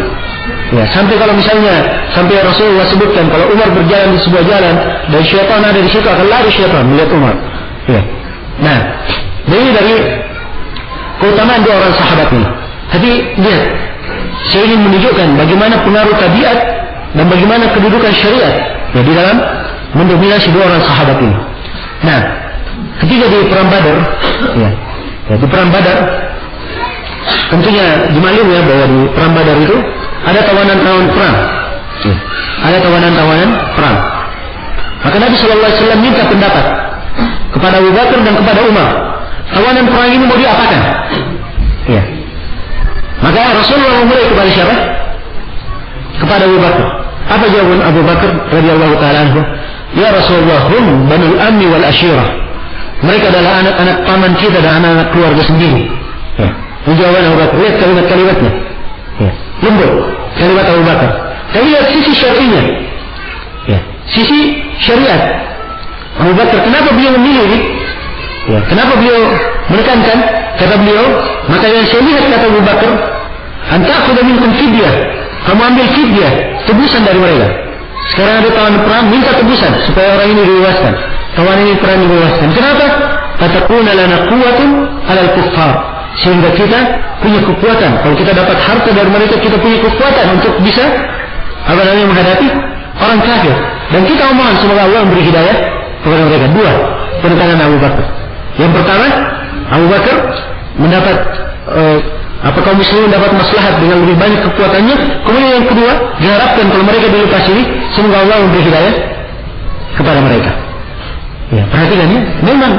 Ya, sampai kalau misalnya sampai Rasulullah sebutkan kalau Umar berjalan di sebuah jalan dan syaitan ada di situ akan lari syaitan melihat Umar. Ya. Nah, ini dari keutamaan dua orang sahabat ini. Tapi lihat, saya ingin menunjukkan bagaimana pengaruh tabiat dan bagaimana kedudukan syariat ya, di dalam mendominasi dua orang sahabat ini. Nah, ketika di perang Badar, ya di perang Badar, tentunya dimaklumi ya bahwa di perang Badar itu ada tawanan-tawanan perang, ya, ada tawanan-tawanan perang. Maka Nabi SAW minta pendapat kepada Abu Bakar dan kepada Umar. Tawanan perang ini mau diapakan? Ya. Maka Rasulullah memulai kepada siapa? kepada Abu Bakar. Apa jawaban Abu Bakar radhiyallahu taala anhu? Ya Rasulullah, hum banul ammi wal ashirah. Mereka adalah anak-anak paman kita dan anak-anak keluarga sendiri. Ya. Ini jawaban Abu Bakar. Lihat kalimat-kalimatnya. Ya. Lembut kalimat Abu Bakar. Tapi lihat sisi syar'inya. Ya. Sisi syariat. Abu Bakar, kenapa beliau memilih ini? Ya. Kenapa beliau menekankan? Kata beliau, maka yang saya lihat kata Abu Bakar, antakhudha minkum fidyah. Kamu ambil fidyah, tebusan dari mereka. Sekarang ada tawanan perang, minta tebusan supaya orang ini dibebaskan. Tawanan ini perang dibebaskan. Kenapa? Fatakuna lana quwwatun 'alal kuffar. Sehingga kita punya kekuatan. Kalau kita dapat harta dari mereka, kita punya kekuatan untuk bisa menghadapi orang kafir. Dan kita mohon semoga Allah memberi hidayah kepada mereka. Dua penekanan Abu Bakar. Yang pertama, Abu Bakar mendapat kaum muslimin dapat maslahat dengan lebih banyak kekuatannya. Kemudian yang kedua, diharapkan kalau mereka dilepas ini, semoga Allah memberi hidayah kepada mereka. Ya, perhatikan ya, memang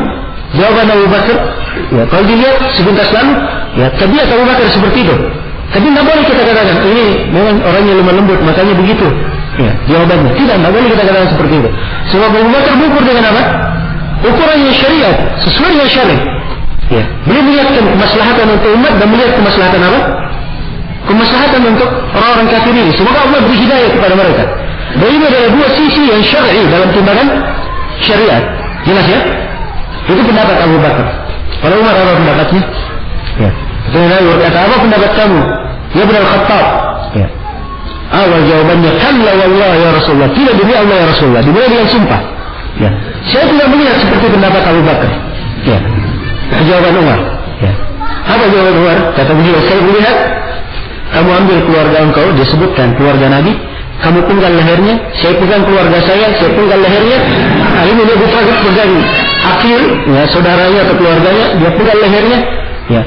jawaban Abu Bakar, ya, kalau dilihat sepintas lalu, ya, tabiat Abu Bakar seperti itu. Tapi tidak boleh kita katakan ini memang orangnya lemah lembut, makanya begitu. Ya, jawabannya tidak boleh kita katakan seperti itu. Sebab Abu Bakar mengukur dengan apa? Ukurannya syariat, sesuai dengan syariat. Ya, beliau melihatkan kemaslahatan untuk umat dan melihat kemaslahatan apa? Kemaslahatan untuk orang-orang kafir ini. Semoga Allah beri hidayah kepada mereka. Dan ini adalah dua sisi yang syar'i dalam timbangan syariat. Jelas ya? Itu pendapat Abu Bakar. Kalau Umar apa pendapatnya? Ya. Kemudian berkata, apa pendapat kamu? Ya Ibn Al-Khattab. Ya. Awal jawabannya, kalla wallah ya Rasulullah. Tidak demi Allah ya Rasulullah. Dimulai dengan sumpah. Ya. Saya tidak melihat seperti pendapat Abu Bakar. Ya. Jawaban Umar. Ya. Apa jawaban Umar? Kata beliau, saya melihat kamu ambil keluarga engkau, disebutkan keluarga Nabi, kamu penggal lehernya, saya pegang keluarga saya penggal lehernya. Nah, ini dia pegang akhir, ya, saudaranya atau keluarganya, dia pegang lehernya. Ya.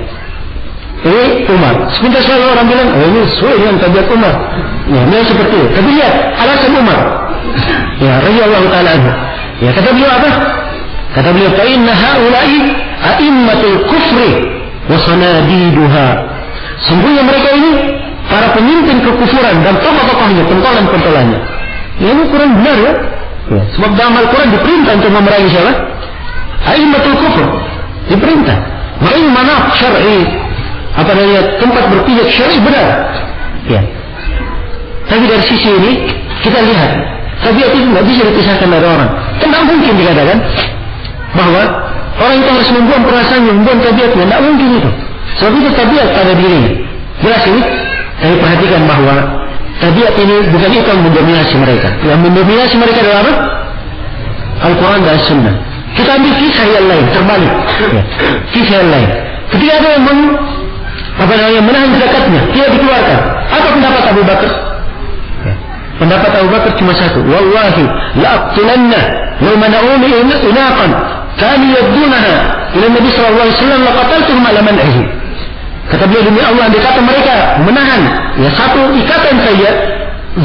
Ini Umar. Sebentar selalu orang bilang, oh ini sesuai dengan tabiat Umar. Ya, ini seperti itu. Tapi lihat alasan Umar. Ya, radhiyallahu taala anhu. Ya, kata beliau apa? Kata beliau, fa inna haula'i a'immatul kufri wa sanadiduha. Sungguhnya mereka ini para pemimpin kekufuran dan tokoh-tokohnya, pentolan-pentolannya. Ini Quran benar ya? Ya. Sebab dalam Al-Quran diperintah untuk memerangi siapa? A'immatul kufur. Diperintah. Makanya manaf syar'i, tempat berpijak syar'i benar. Ya. Tapi dari sisi ini kita lihat, tabiat itu tidak bisa dipisahkan dari orang. Tidak mungkin dikatakan bahwa orang itu harus membuang perasaannya, membuang tabiatnya. Tidak mungkin itu. Sebab itu tabiat pada dirinya. Jelas ini? Tapi perhatikan bahwa tabiat ini bukan itu yang mendominasi mereka. Yang mendominasi mereka adalah apa? Al-Quran dan Sunnah. Kita ambil kisah yang lain, terbalik. Ya. Kisah yang lain. Ketika ada yang menahan zakatnya, dia dikeluarkan. Apa pendapat Abu Bakar? Ya. Pendapat Abu Bakar cuma satu. Wallahi la'aqtulanna yawma na'umi inaqan kanu yabdunaha ila Nabi sallallahu alaihi wasallam laqataltuhum ala man'ihi. Kata beliau, demi Allah, andai kata mereka menahan ya satu ikatan saja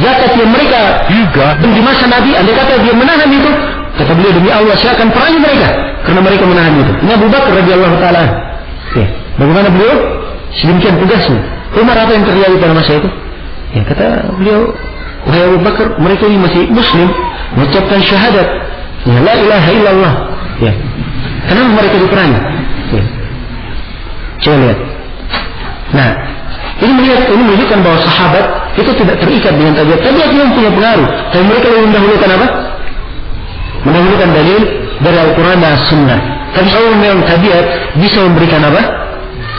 zakat yang mereka juga di masa Nabi, andai kata dia menahan itu, kata beliau, demi Allah saya akan perangi mereka karena mereka menahan itu. Ini Abu Bakar radhiyallahu taala. Ya. Bagaimana beliau? Sedemikian tugasnya. Umar apa yang terjadi pada masa itu? Ya, kata beliau, wahai Abu Bakar, mereka ini masih muslim, mengucapkan syahadat, ya, la ilaha illallah. Ya. Kenapa mereka diperangi? Ya. Coba lihat. Nah, ini menunjukkan bahwa sahabat itu tidak terikat dengan tabiat. Tabiat yang punya pengaruh. Tapi mereka lebih mendahulukan apa? Mendahulukan dalil dari Al-Quran dan Sunnah. Tapi kalau memang tabiat bisa memberikan apa?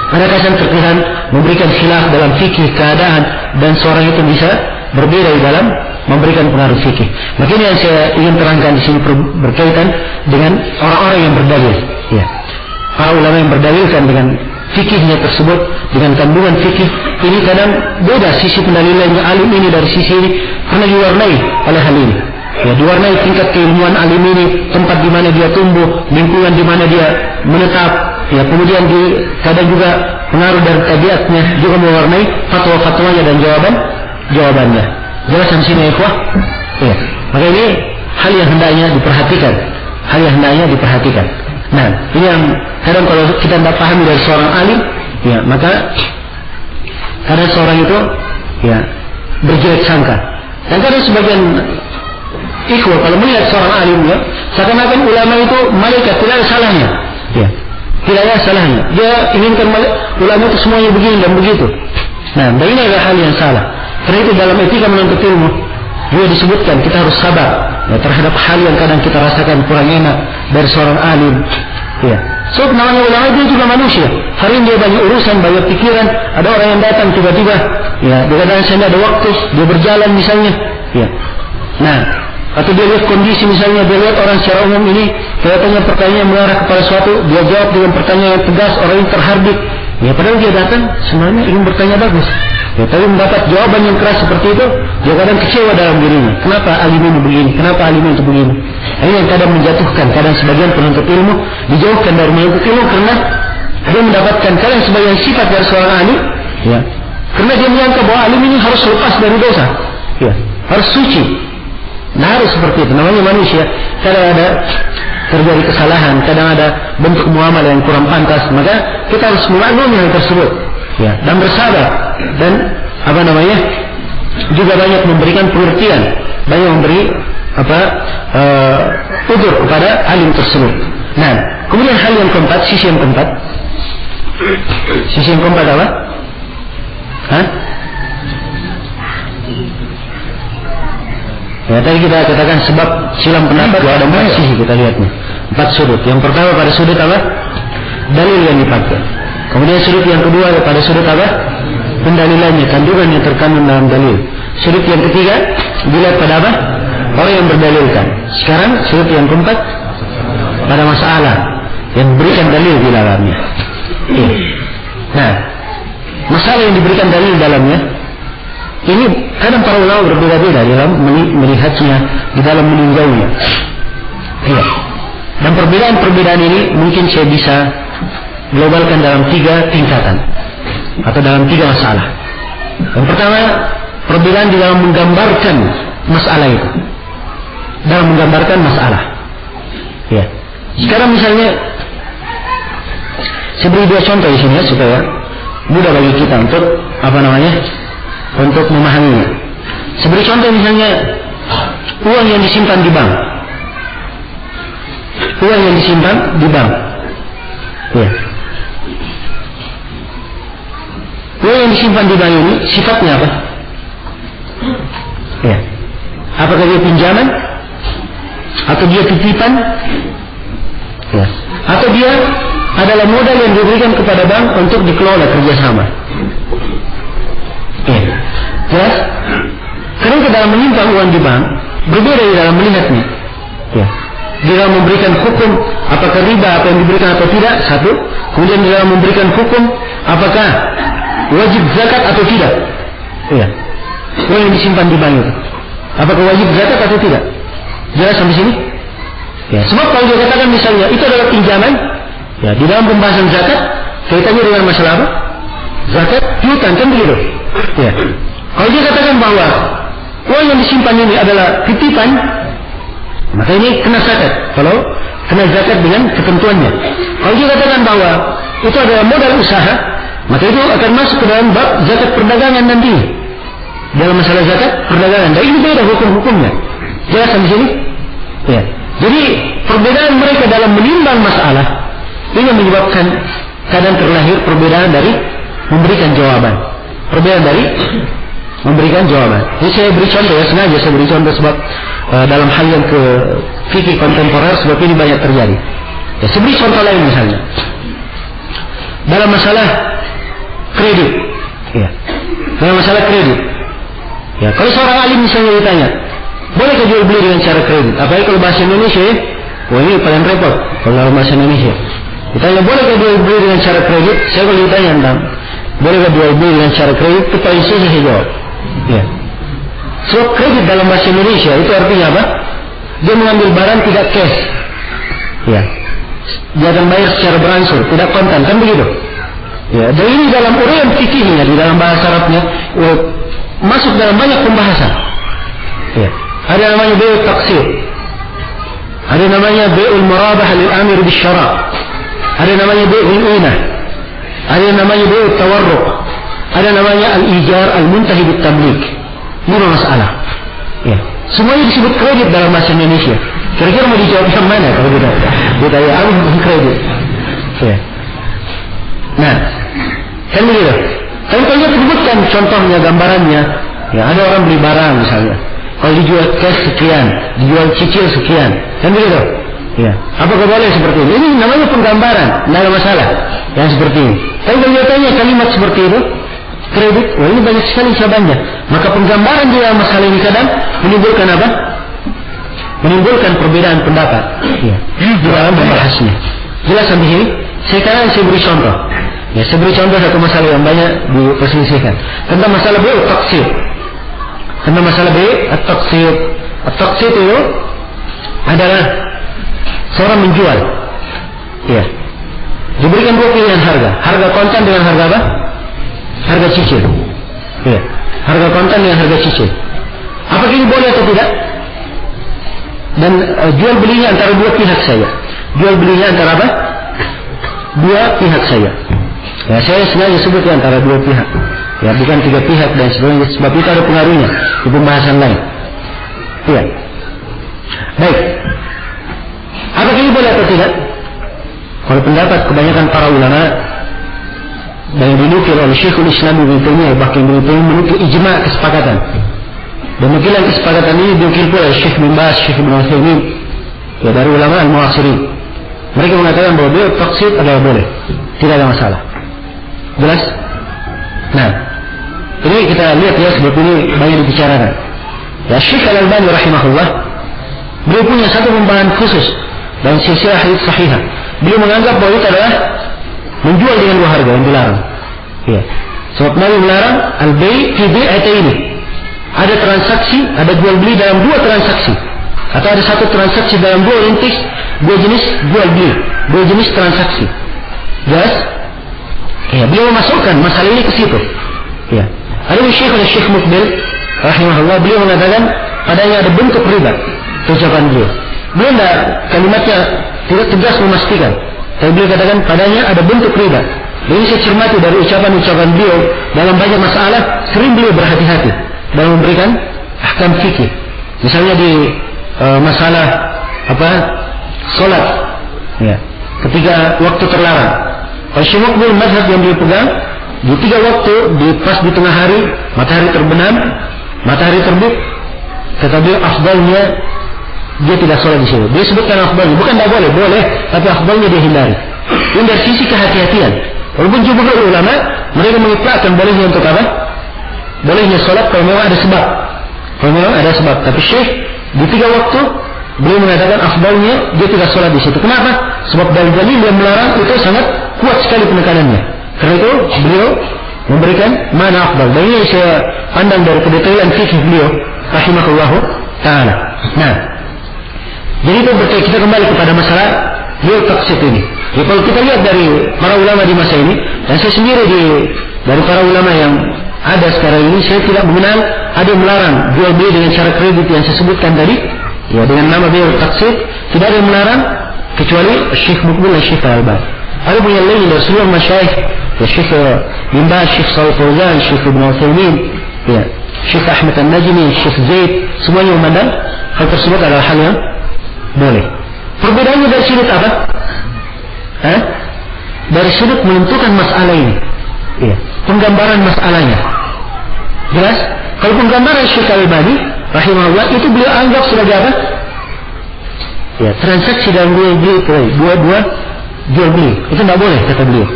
Ada kesan-kesan, memberikan khilaf dalam fikih keadaan, dan seorang itu bisa berbeda di dalam memberikan pengaruh fikih. Makanya yang saya ingin terangkan di sini berkaitan dengan orang-orang yang berdalil. Ya. Para ulama yang berdalilkan dengan fikihnya tersebut, dengan kandungan fikih ini kadang beda sisi pendalilannya alim ini dari sisi ini, karena diwarnai oleh hal ini. Ya, diwarnai tingkat keilmuan alim ini, tempat di mana dia tumbuh, lingkungan di mana dia menetap, ya, kemudian kadang juga pengaruh dari tabiatnya juga mewarnai fatwa-fatwanya dan jawabannya. Jelas di sini, ikhwah. Ya, maka ini hal yang hendaknya diperhatikan. Nah, ini yang kadang kalau kita tidak pahami dari seorang alim, ya, maka kadang seorang itu, ya, berjelek sangka. Dan kadang sebagian ikhwah kalau melihat seorang alim ya, seakan-akan ulama itu malaikat, tidak ada salahnya. Ya. Tidak ada salahnya. Dia inginkan ulama itu semuanya begini dan begitu. Nah, dan ini adalah hal yang salah. Karena itu dalam etika menuntut ilmu juga disebutkan kita harus sabar ya, terhadap hal yang kadang kita rasakan kurang enak dari seorang alim. Ya. So, namanya ulama dia juga manusia. Hari ini dia banyak urusan, banyak pikiran. Ada orang yang datang tiba-tiba, ya, dia katakan saya ada waktu, dia berjalan misalnya. Ya. Nah, atau dia lihat kondisi misalnya, dia lihat orang secara umum ini kelihatannya pertanyaan mengarah kepada suatu, dia jawab dengan pertanyaan yang tegas, orang yang terhardik. Ya, padahal dia datang sebenarnya ingin bertanya bagus. Ya, tapi mendapat jawaban yang keras seperti itu, dia kadang kecewa dalam dirinya. Kenapa alim ini begini? Kenapa alim itu begini? Ini yang kadang menjatuhkan, kadang sebagian penuntut ilmu dijauhkan dari menuntut ilmu karena dia mendapatkan kadang sebagian sifat dari seorang alim, ya, karena dia menyangka bahwa alim ini harus lepas dari dosa, ya, harus suci. Nah, harus seperti itu. Namanya manusia, kadang ada terjadi kesalahan, kadang ada bentuk muamalah yang kurang pantas, maka kita harus memaklumi hal tersebut, ya, dan bersabar dan juga banyak memberikan pengertian, banyak memberi udzur kepada alim tersebut. Nah, kemudian hal yang keempat, sisi yang keempat apa? Ya, tadi kita katakan sebab silam pendapat ada 4 sisi kita lihatnya, 4 sudut. Yang pertama pada sudut apa? Dalil yang dipakai. Kemudian sudut yang kedua pada sudut apa? Pendalilannya, kandungan yang terkandung dalam dalil. Sudut yang ketiga dilihat pada apa? Orang yang berdalilkan. Sekarang sudut yang keempat pada masalah yang diberikan dalil di dalamnya. Nah, masalah yang diberikan dalil di dalamnya ini kadang para ulama berbeda-beda dalam melihatnya, di dalam meninjaunya. Iya. Dan perbedaan-perbedaan ini mungkin saya bisa globalkan dalam 3 tingkatan atau dalam 3 masalah. Yang pertama, perbedaan di dalam menggambarkan masalah itu. Dalam menggambarkan masalah. Ya. Sekarang misalnya saya beri 2 contoh di sini ya, supaya mudah bagi kita untuk untuk memahaminya. Saya beri contoh misalnya uang yang disimpan di bank. Uang yang disimpan di bank. Ya. Uang yang disimpan di bank ini sifatnya apa? Ya. Apakah dia pinjaman? Atau dia titipan? Ya. Atau dia adalah modal yang diberikan kepada bank untuk dikelola kerjasama? Ya. Jelas? Karena kita dalam menyimpan uang di bank berbeda di dalam melihatnya. Ya. Di dalam memberikan hukum apakah riba apa yang diberikan atau tidak, satu. Kemudian di dalam memberikan hukum apakah wajib zakat atau tidak. Ya. Uang yang disimpan di bank itu, apakah wajib zakat atau tidak? Jelas sampai sini? Ya. Sebab kalau dia katakan misalnya itu adalah pinjaman, ya, di dalam pembahasan zakat kaitannya dengan masalah apa? Zakat piutang, kan begitu? Ya. Kalau dia katakan bahwa uang yang disimpan ini adalah titipan, maka ini kena zakat. Kalau kena zakat dengan ketentuannya. Kalau dia katakan bahwa itu adalah modal usaha, maka itu akan masuk ke dalam bab zakat perdagangan nanti. Dalam masalah zakat perdagangan, dan ini beda hukum-hukumnya. Jelas sampai sini? Ya. Jadi perbedaan mereka dalam menimbang masalah ini menyebabkan kadang terlahir perbedaan dari memberikan jawaban. Perbedaan dari memberikan jawaban. Jadi saya beri contoh ya, sengaja saya beri contoh sebab dalam hal yang ke fikih kontemporer sebab ini banyak terjadi. Ya, saya beri contoh lain misalnya. Dalam masalah kredit. Ya. Dalam masalah kredit. Ya, kalau seorang alim misalnya ditanya, bolehkah jual beli dengan cara kredit? Apalagi kalau bahasa Indonesia ya, wah ini paling repot kalau bahasa Indonesia. Ditanya bolehkah jual beli dengan cara kredit? Saya kalau ditanya tentang bolehkah jual beli dengan cara kredit, itu paling susah saya jawab. Ya. Sebab kredit dalam bahasa Indonesia itu artinya apa? Dia mengambil barang tidak cash. Ya. Dia akan bayar secara berangsur, tidak kontan, kan begitu? Ya. Dan ini dalam uraian fikihnya di dalam bahasa Arabnya masuk dalam banyak pembahasan. Ya. Ada namanya bai'ut taqsir. Ada namanya bai'ul murabah lil amir bis syara'. Ada namanya bai'ul inah. Ada namanya bai'ut tawarruq. Ada namanya al-ijar al-muntahi bit tamlik. 5 masalah. Ya. Semuanya disebut kredit dalam bahasa Indonesia. Kira-kira mau dijawab yang mana kalau kita ya kredit. Ya. Nah, kan begitu. Tapi kalau kita sebutkan contohnya, gambarannya, ya ada orang beli barang misalnya. Kalau dijual cash sekian, dijual cicil sekian, kan begitu. Ya. Apakah boleh seperti ini? Ini namanya penggambaran, tidak ada masalah. Yang seperti ini. Tapi kalau tanya kalimat seperti itu, kredit, wah ini banyak sekali cabangnya. Maka penggambaran di dalam masalah ini kadang menimbulkan apa? Menimbulkan perbedaan pendapat. Ya. Di dalam membahasnya. Jelas sampai sini? Sekarang saya beri contoh. Ya, saya beri contoh satu masalah yang banyak diperselisihkan. Tentang masalah B, taksir. Tentang masalah B, taksir. Taksir itu adalah seorang menjual. Ya. Diberikan 2 pilihan harga. Harga kontan dengan harga apa? Harga cicil. Ya. Harga kontan dengan harga cicil. Apakah ini boleh atau tidak? Dan jual belinya antara 2 pihak saja. Jual belinya antara apa? 2 pihak saja. Ya, saya sengaja sebut antara 2 pihak. Ya, bukan 3 pihak dan sebagainya. Sebab itu ada pengaruhnya di pembahasan lain. Iya. Baik. Apakah ini boleh atau tidak? Kalau pendapat kebanyakan para ulama dan dinukil oleh Syekhul Islam Ibnu Taimiyah, bahkan Ibnu Taimiyah menukil ijma' kesepakatan. Dan nukilan kesepakatan ini dinukil pula oleh Syekh bin Baz, Syekh Ibnu Utsaimin, ya dari ulama al-mu'asirin. Mereka mengatakan bahwa dia taksir adalah boleh, tidak ada masalah. Jelas? Nah, ini kita lihat ya, sebab ini banyak dibicarakan. Ya, Syekh Al-Albani rahimahullah, beliau punya satu pembahasan khusus dan silsilah hadits sahihah. Beliau menganggap bahwa itu adalah menjual dengan 2 harga yang dilarang. Ya. Sebab Nabi melarang al-bay' fi bai'ataini. Ada transaksi, ada jual beli dalam 2 transaksi. Atau ada satu transaksi dalam 2 rintis, 2 jenis jual beli, 2 jenis transaksi. Jelas? Ya, beliau memasukkan masalah ini ke situ. Ya. Ada Syekh Mukbil rahimahullah, beliau mengatakan padanya ada bentuk riba. Ucapan beliau. Beliau tidak, kalimatnya tidak tegas memastikan. Tapi beliau katakan padanya ada bentuk riba. Ini saya cermati dari ucapan-ucapan beliau dalam banyak masalah, sering beliau berhati-hati dalam memberikan ahkam fikih. Misalnya di masalah apa? Salat. Ya. Ketika waktu terlarang. Kalau Syekh Mukbil mazhab yang beliau pegang di 3 waktu, pas di tengah hari, matahari terbenam, matahari terbit, kata beliau afdalnya dia tidak sholat di situ. Dia sebutkan afdalnya, bukan tidak boleh, boleh, tapi afdalnya dia hindari. Ini dari sisi kehati-hatian. Walaupun jumhur ulama mereka mengitlakkan bolehnya untuk apa? Bolehnya sholat kalau memang ada sebab. Kalau memang ada sebab. Tapi Syekh di 3 waktu beliau mengatakan afdalnya dia tidak sholat di situ. Kenapa? Sebab dalil yang melarang itu sangat kuat sekali penekanannya. Karena itu beliau memberikan mana afdal. Dan ini saya pandang dari kedetailan fikih beliau rahimahullahu ta'ala. Nah, jadi itu berarti kita kembali kepada masalah beliau taksir ini. Ya, kalau kita lihat dari para ulama di masa ini, dan saya sendiri dari para ulama yang ada sekarang ini, saya tidak mengenal ada yang melarang jual beli dengan cara kredit yang saya sebutkan tadi. Ya, dengan nama beliau taksir, tidak ada yang melarang kecuali Syekh Mukbil dan Syekh Al-Albani. Ada punya lain dari seluruh masyayikh, ya Syekh bin Baz, Syekh Shalih Fauzan, Syekh Ibnu Utsaimin, ya Syekh Ahmad An-Najmi, Syekh Zaid, semuanya memandang hal tersebut adalah hal yang boleh. Perbedaannya dari sudut apa? Dari sudut menentukan masalah ini. Ya, penggambaran masalahnya. Jelas? Kalau penggambaran Syekh Al-Albani rahimahullah itu beliau anggap sebagai apa? Ya, transaksi dalam jual beli, jual beli. Itu tidak boleh kata beliau.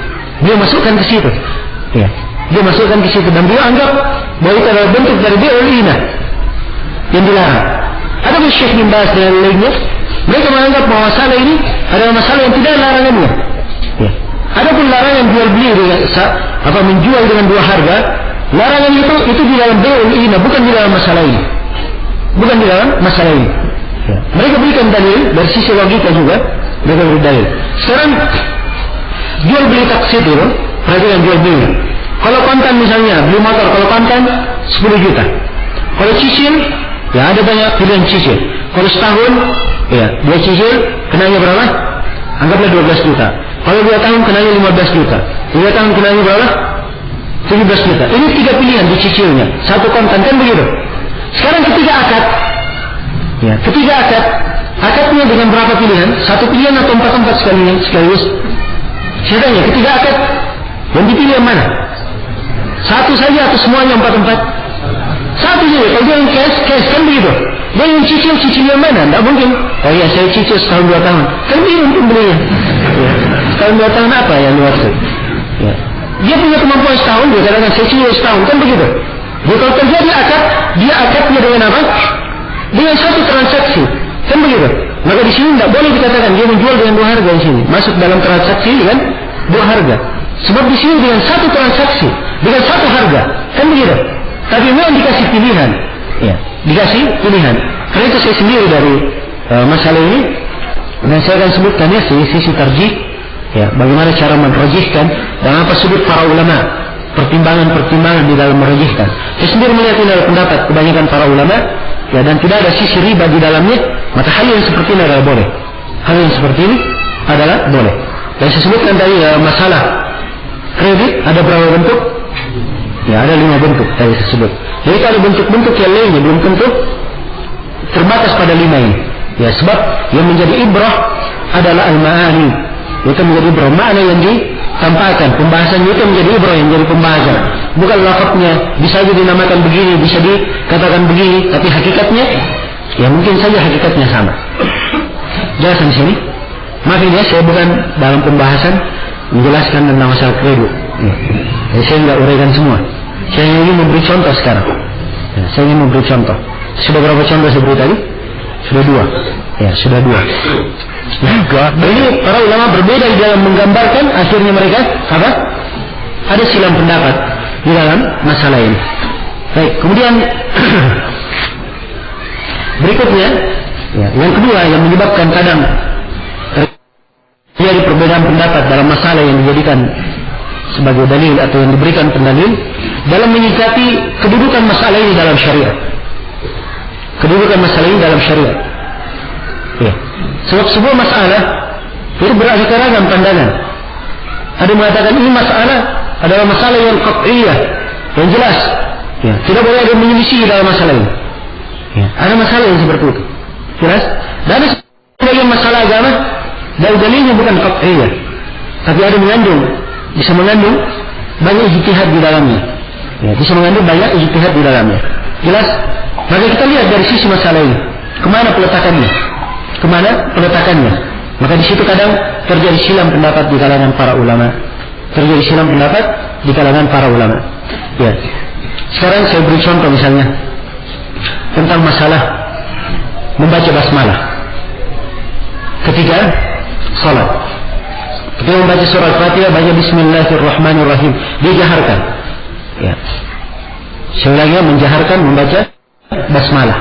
Beliau masukkan ke situ. Ya, dia masukkan ke situ dan beliau anggap bahwa itu adalah bentuk dari bai'ul inah yang dilarang. Ada pun Syekh bin Baz dan lainnya, mereka menganggap bahwa masalah ini adalah masalah yang tidak larangannya. Ya. Ada pun larangan jual beli dengan menjual dengan 2 harga. Larangan itu di dalam bai'ul inah, bukan di dalam masalah ini. Bukan di dalam masalah ini. Ya. Mereka berikan dalil dari sisi logika juga. Mereka beri dalil. Sekarang jual beli taksir itu, perhatikan jual beli. Kalau kontan misalnya beli motor, kalau kontan 10 juta. Kalau cicil, ya ada banyak pilihan cicil. Kalau setahun, ya dia cicil kenanya berapa? Anggaplah 12 juta. Kalau 2 tahun kenanya 15 juta. 3 tahun kenanya berapa? 17 juta. Ini 3 pilihan di cicilnya. Satu kontan kan begitu. Sekarang ketiga akad. Ya, ketiga akad. Akadnya dengan berapa pilihan? Satu pilihan atau empat sekaligus? Saya tanya, ketiga akad yang dipilih yang mana? Satu saja atau semuanya empat? Satu saja. Kalau dia yang cash kan begitu. Dia yang cicil yang mana? Tidak mungkin. Oh ya, saya cicil setahun 2 tahun. Kan bingung untuk belinya. Ya. Setahun 2 tahun apa yang dimaksud? Ya. Dia punya kemampuan setahun, dia katakan saya cicil setahun, kan begitu. Jadi kalau terjadi akad, dia akadnya dengan apa? Dengan satu transaksi, kan begitu. Maka di sini tidak boleh dikatakan dia menjual dengan 2 harga di sini. Masuk dalam transaksi kan 2 harga. Sebab di sini dengan satu transaksi, dengan satu harga, kan begitu. Tapi memang dikasih pilihan, ya, dikasih pilihan. Karena itu saya sendiri dari masalah ini, dan saya akan sebutkannya sisi tarjih, ya, bagaimana cara merajihkan dan apa sudut para ulama, pertimbangan-pertimbangan di dalam merajihkan. Saya sendiri melihat ini adalah pendapat kebanyakan para ulama, ya, dan tidak ada sisi riba di dalamnya. Maka hal yang seperti ini adalah boleh. Hal yang seperti ini adalah boleh. Dan saya sebutkan tadi masalah kredit ada berapa bentuk? Ya, ada 5 bentuk tadi saya sebut. Jadi ada bentuk-bentuk yang lainnya belum tentu terbatas pada 5 ini. Ya, sebab yang menjadi ibrah adalah al-ma'ani. Itu menjadi ibrah, makna yang ditampakkan. Pembahasan itu menjadi ibrah, yang menjadi pembahasan. Bukan lafadznya, bisa saja dinamakan begini, bisa dikatakan begini, tapi hakikatnya, ya mungkin saja hakikatnya sama. Jelasan di sini. Maafin ya, saya bukan dalam pembahasan menjelaskan tentang masalah kredit. Ya. Saya tidak uraikan semua. Saya ingin memberi contoh sekarang. Ya, saya ingin memberi contoh. Sudah berapa contoh saya beri tadi? Sudah 2. Ya, sudah 2. Ini para ulama berbeda di dalam menggambarkan, akhirnya mereka apa? Ada silang pendapat di dalam masalah ini. Baik, kemudian berikutnya, ya, yang kedua yang menyebabkan kadang terjadi perbedaan pendapat dalam masalah yang dijadikan sebagai dalil atau yang diberikan pendalil dalam menyikapi kedudukan masalah ini dalam syariat. Kedudukan masalah ini dalam syariat. Ya. Sebab sebuah masalah itu beraneka ragam pandangan. Ada mengatakan ini masalah adalah masalah yang qat'iyah, yang jelas. Ya. Tidak boleh ada menyelisih dalam masalah ini. Ya. Ada masalah yang seperti itu. Jelas? Dan ada sebagian masalah agama dalilnya bukan qat'iyah, tapi ada bisa mengandung banyak ijtihad di dalamnya. Ya, bisa mengandung banyak ijtihad di dalamnya. Jelas? Maka kita lihat dari sisi masalah ini, kemana peletakannya. Maka di situ kadang terjadi silang pendapat di kalangan para ulama. Ya. Sekarang saya beri contoh misalnya tentang masalah membaca basmalah ketika salat. Ketika membaca surah Al-Fatihah, baca Bismillahirrahmanirrahim, dijaharkan. Ya. Sebenarnya menjaharkan membaca basmalah.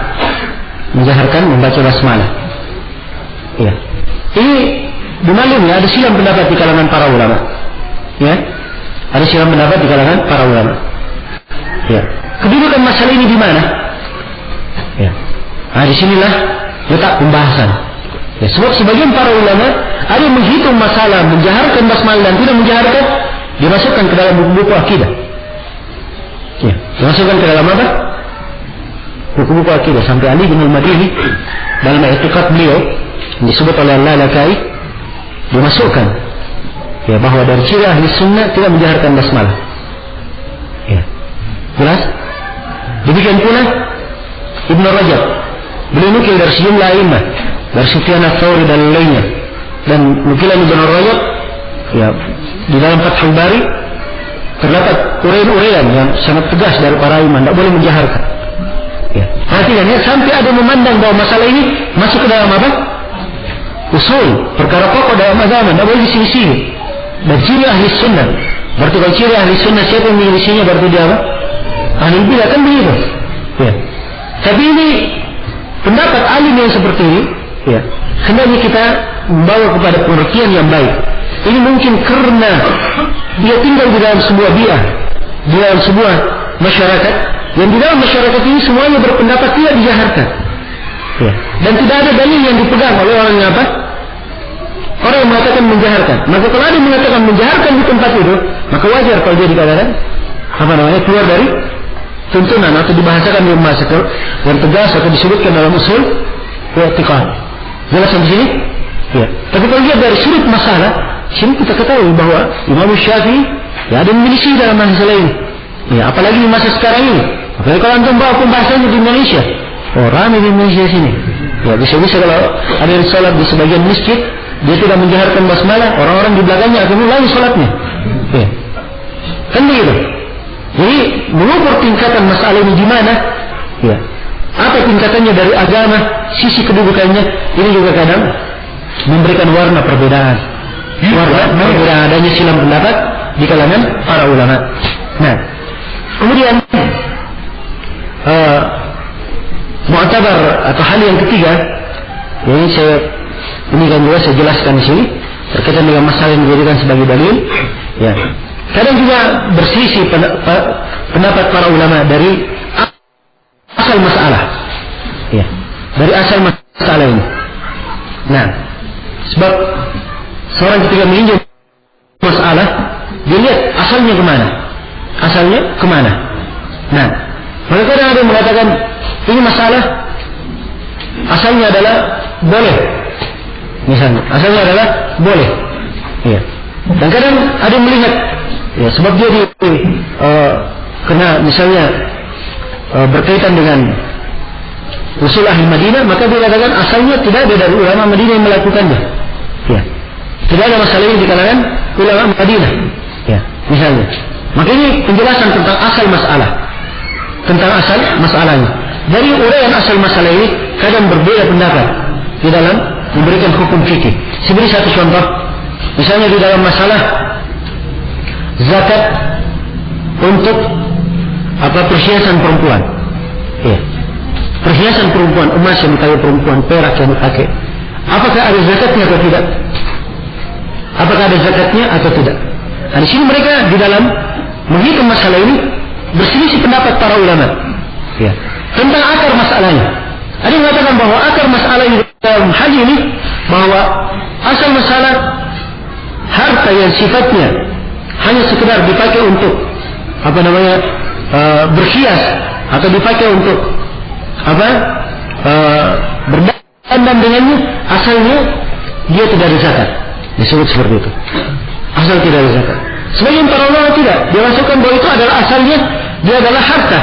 Ya. Ini dimaklumi ada silang pendapat di kalangan para ulama. Ya. Ada silang pendapat di kalangan para ulama. Ya. Kedudukan masalah ini di mana? Ya. Nah, di sinilah letak pembahasan. Ya, sebab sebagian para ulama ada yang menghitung masalah menjaharkan basmalah dan tidak menjaharkan, dimasukkan ke dalam buku-buku akidah. Ya, dimasukkan ke dalam apa? Buku-buku akidah. Sampai Ali bin al-Madini dalam i'tiqad beliau disebut oleh Al-Lalakai dimasukkan, ya, bahwa dari ciri ahli sunnah tidak menjaharkan basmalah. Ya, jelas? Demikian pula Ibn Rajab, beliau nukil dari sejumlah imam, dari Sufyan ats-Tsauri dan lainnya, dan nukilan Ibn Rajab, ya, di dalam Fathul Bari terdapat uraian-uraian yang sangat tegas dari para imam, tidak boleh menjaharkan. Ya, perhatikan ya, sampai ada memandang bahwa masalah ini masuk ke dalam apa? Usul, perkara pokok dalam agama, tidak boleh diselisih. Dan ciri ahli sunnah. Berarti kalau ciri ahli sunnah, siapa yang menyelisihinya berarti dia apa? Ahli bidah, kan begitu. Ya. Tapi ini pendapat alim yang seperti ini, ya, hendaknya kita membawa kepada pengertian yang baik. Ini mungkin karena dia tinggal di dalam sebuah bi'ah, di dalam sebuah masyarakat, yang di dalam masyarakat ini semuanya berpendapat tidak dijaharkan. Ya. Dan tidak ada dalil yang dipegang oleh orang yang apa? Orang yang mengatakan menjaharkan. Maka kalau ada yang mengatakan menjaharkan di tempat itu, maka wajar kalau dia dikatakan keluar dari tuntunan atau dibahasakan dengan bahasa yang tegas atau disebutkan dalam usul i'tiqad. Jelas sampai sini? Ya. Tapi kalau lihat dari sudut masalah, sini kita ketahui bahwa Imam Syafi'i ya ada menyelisih dalam masalah ini. Ya, apalagi di masa sekarang ini. Apalagi kalau antum bawa pembahasannya di Indonesia. Oh, ramai di Indonesia sini. Ya, bisa-bisa kalau ada yang sholat di sebagian masjid, dia tidak menjaharkan basmalah, orang-orang di belakangnya akan mulai sholatnya. Ya. Kan begitu. Jadi mengukur tingkatan masalah ini di mana? Ya. Apa tingkatannya dari agama, sisi kedudukannya, ini juga kadang memberikan warna perbedaan. Warna perbedaan adanya silang pendapat di kalangan para ulama. Nah, kemudian mu'tabar atau hal yang ketiga, ini kan juga saya jelaskan di sini berkaitan dengan masalah yang dijadikan sebagai dalil. Ya, kadang juga berselisih pendapat para ulama dari asal masalah. Ya, dari asal masalah ini. Nah, sebab seorang ketika meninjau masalah, dia lihat asalnya kemana. Asalnya kemana. Nah, mereka ada yang mengatakan ini masalah asalnya adalah boleh. Misalnya, asalnya adalah boleh. Ya. Dan kadang ada yang melihat, ya, sebab dia kena misalnya berkaitan dengan usul ahli Madinah, maka dia katakan asalnya tidak ada dari ulama Madinah yang melakukannya. Ya. Tidak ada masalah ini di kalangan ulama Madinah. Ya, misalnya. Maka ini penjelasan tentang asal masalah. Tentang asal masalahnya. Dari uraian asal masalah ini kadang berbeda pendapat di dalam memberikan hukum fikih. Saya beri satu contoh. Misalnya di dalam masalah zakat untuk perhiasan perempuan. Ya. Perhiasan perempuan, emas yang dipakai perempuan, perak yang dipakai. Apakah ada zakatnya atau tidak? Apakah ada zakatnya atau tidak? Nah, di sini mereka di dalam menghitung masalah ini berselisih pendapat para ulama. Ya. Tentang akar masalahnya. Ada yang mengatakan bahwa akar masalah ini dalam hal ini bahwa asal masalah harta yang sifatnya hanya sekedar dipakai untuk berhias atau dipakai untuk berdandam dengannya, asalnya dia tidak ada zakat. Disebut seperti itu. Asal tidak ada zakat. Sebagian para ulama tidak. Dia masukkan bahwa itu adalah asalnya dia adalah harta.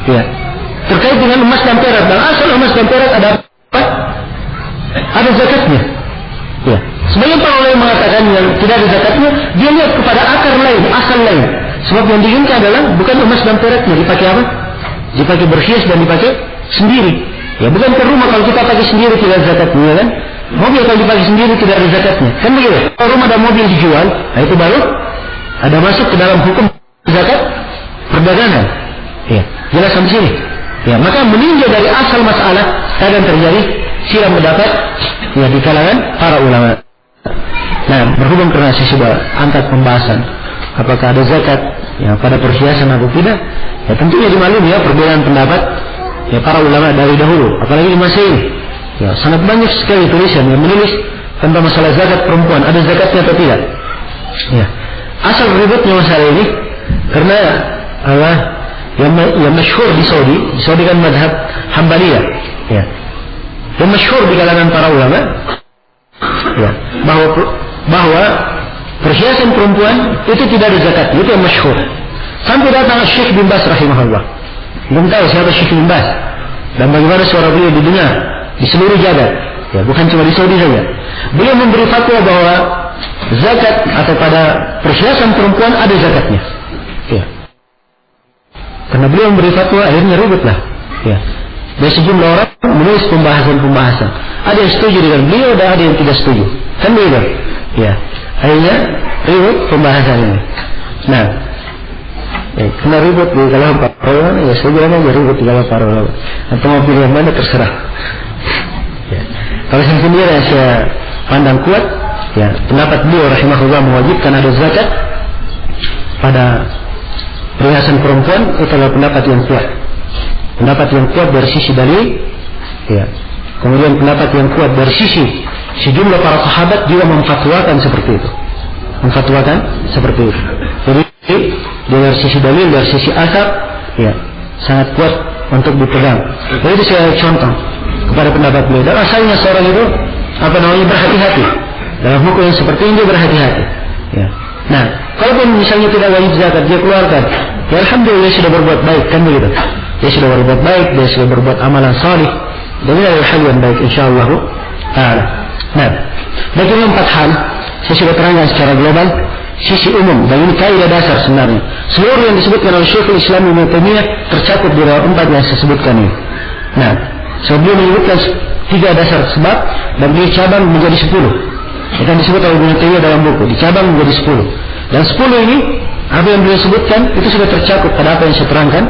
Ya. Terkait dengan emas dan perak. Dan asal emas dan perak ada apa? Ada zakatnya. Ya. Sebagian para ulama mengatakan yang tidak ada zakatnya, dia lihat kepada akar lain, asal lain. Sebab yang diinginkan adalah bukan emas dan peraknya, dipakai apa? Dipakai berhias dan dipakai sendiri. Ya, bukan ke rumah kalau kita pakai sendiri tidak ada zakatnya, kan? Mobil kalau dipakai sendiri tidak ada zakatnya. Kan begitu? Kalau rumah dan mobil dijual, nah itu baru ada masuk ke dalam hukum zakat perdagangan. Ya, jelas sampai sini. Ya, maka meninjau dari asal masalah kadang terjadi silang pendapat ya di kalangan para ulama. Nah, berhubung karena saya sudah angkat pembahasan apakah ada zakat ya pada perhiasan atau tidak, ya tentunya dimaklumi ya perbedaan pendapat ya para ulama dari dahulu, apalagi di masa ini. Ya, sangat banyak sekali tulisan yang menulis tentang masalah zakat perempuan, ada zakatnya atau tidak. Ya. Asal ributnya masalah ini karena yang masyhur di Saudi kan mazhab Hanbaliyah. Ya. Yang masyhur di kalangan para ulama ya, bahwa perhiasan perempuan itu tidak ada zakat, itu yang masyhur. Sampai datang Syekh bin Baz rahimahullah. Belum tahu siapa Syekh bin Baz dan bagaimana suara beliau didengar di seluruh jagat, ya bukan cuma di Saudi saja. Beliau memberi fatwa bahwa zakat atau pada perhiasan perempuan ada zakatnya. Ya. Karena beliau memberi fatwa, akhirnya ributlah. Ya. Dan sejumlah orang menulis pembahasan. Ada yang setuju dengan beliau dan ada yang tidak setuju. Kan begitu? Ya. Akhirnya ribut pembahasan ini. Nah, kena ribut di kalangan para ulama, ya saya bilang aja ribut di kalangan para ulama. Atau mau pilih yang mana terserah. Ya. Kalau saya sendiri saya pandang kuat, ya pendapat beliau rahimahullah mewajibkan ada zakat pada perhiasan perempuan, itu adalah pendapat yang kuat. Pendapat yang kuat dari sisi dalil, ya. Kemudian pendapat yang kuat dari sisi sejumlah para sahabat juga memfatwakan seperti itu. Jadi dari sisi dalil, dari sisi asar, ya sangat kuat untuk dipegang. Jadi itu saya contoh kepada pendapat beliau. Dan asalnya seorang itu berhati-hati dalam hukum yang seperti ini, dia berhati-hati. Ya. Nah, kalaupun misalnya tidak wajib zakat, dia keluarkan, ya alhamdulillah sudah berbuat baik, kan begitu. Dia sudah berbuat baik, dia sudah berbuat amalan salih. Dan ini adalah hal yang baik, insyaallah taala. Nah, bagi 4 hal saya sudah terangkan secara global, sisi umum, dan ini kaidah dasar sebenarnya. Seluruh yang disebutkan oleh Syekhul Islam Ibnu Taimiyah tercakup di dalam 4 yang saya sebutkan ini. Nah, sebelum menyebutkan 3 dasar sebab dan beliau cabang menjadi 10. Itu yang disebut oleh Ibnu Taimiyah dalam buku, dicabang menjadi 10. Dan 10 ini, apa yang beliau sebutkan itu sudah tercakup pada apa yang saya terangkan.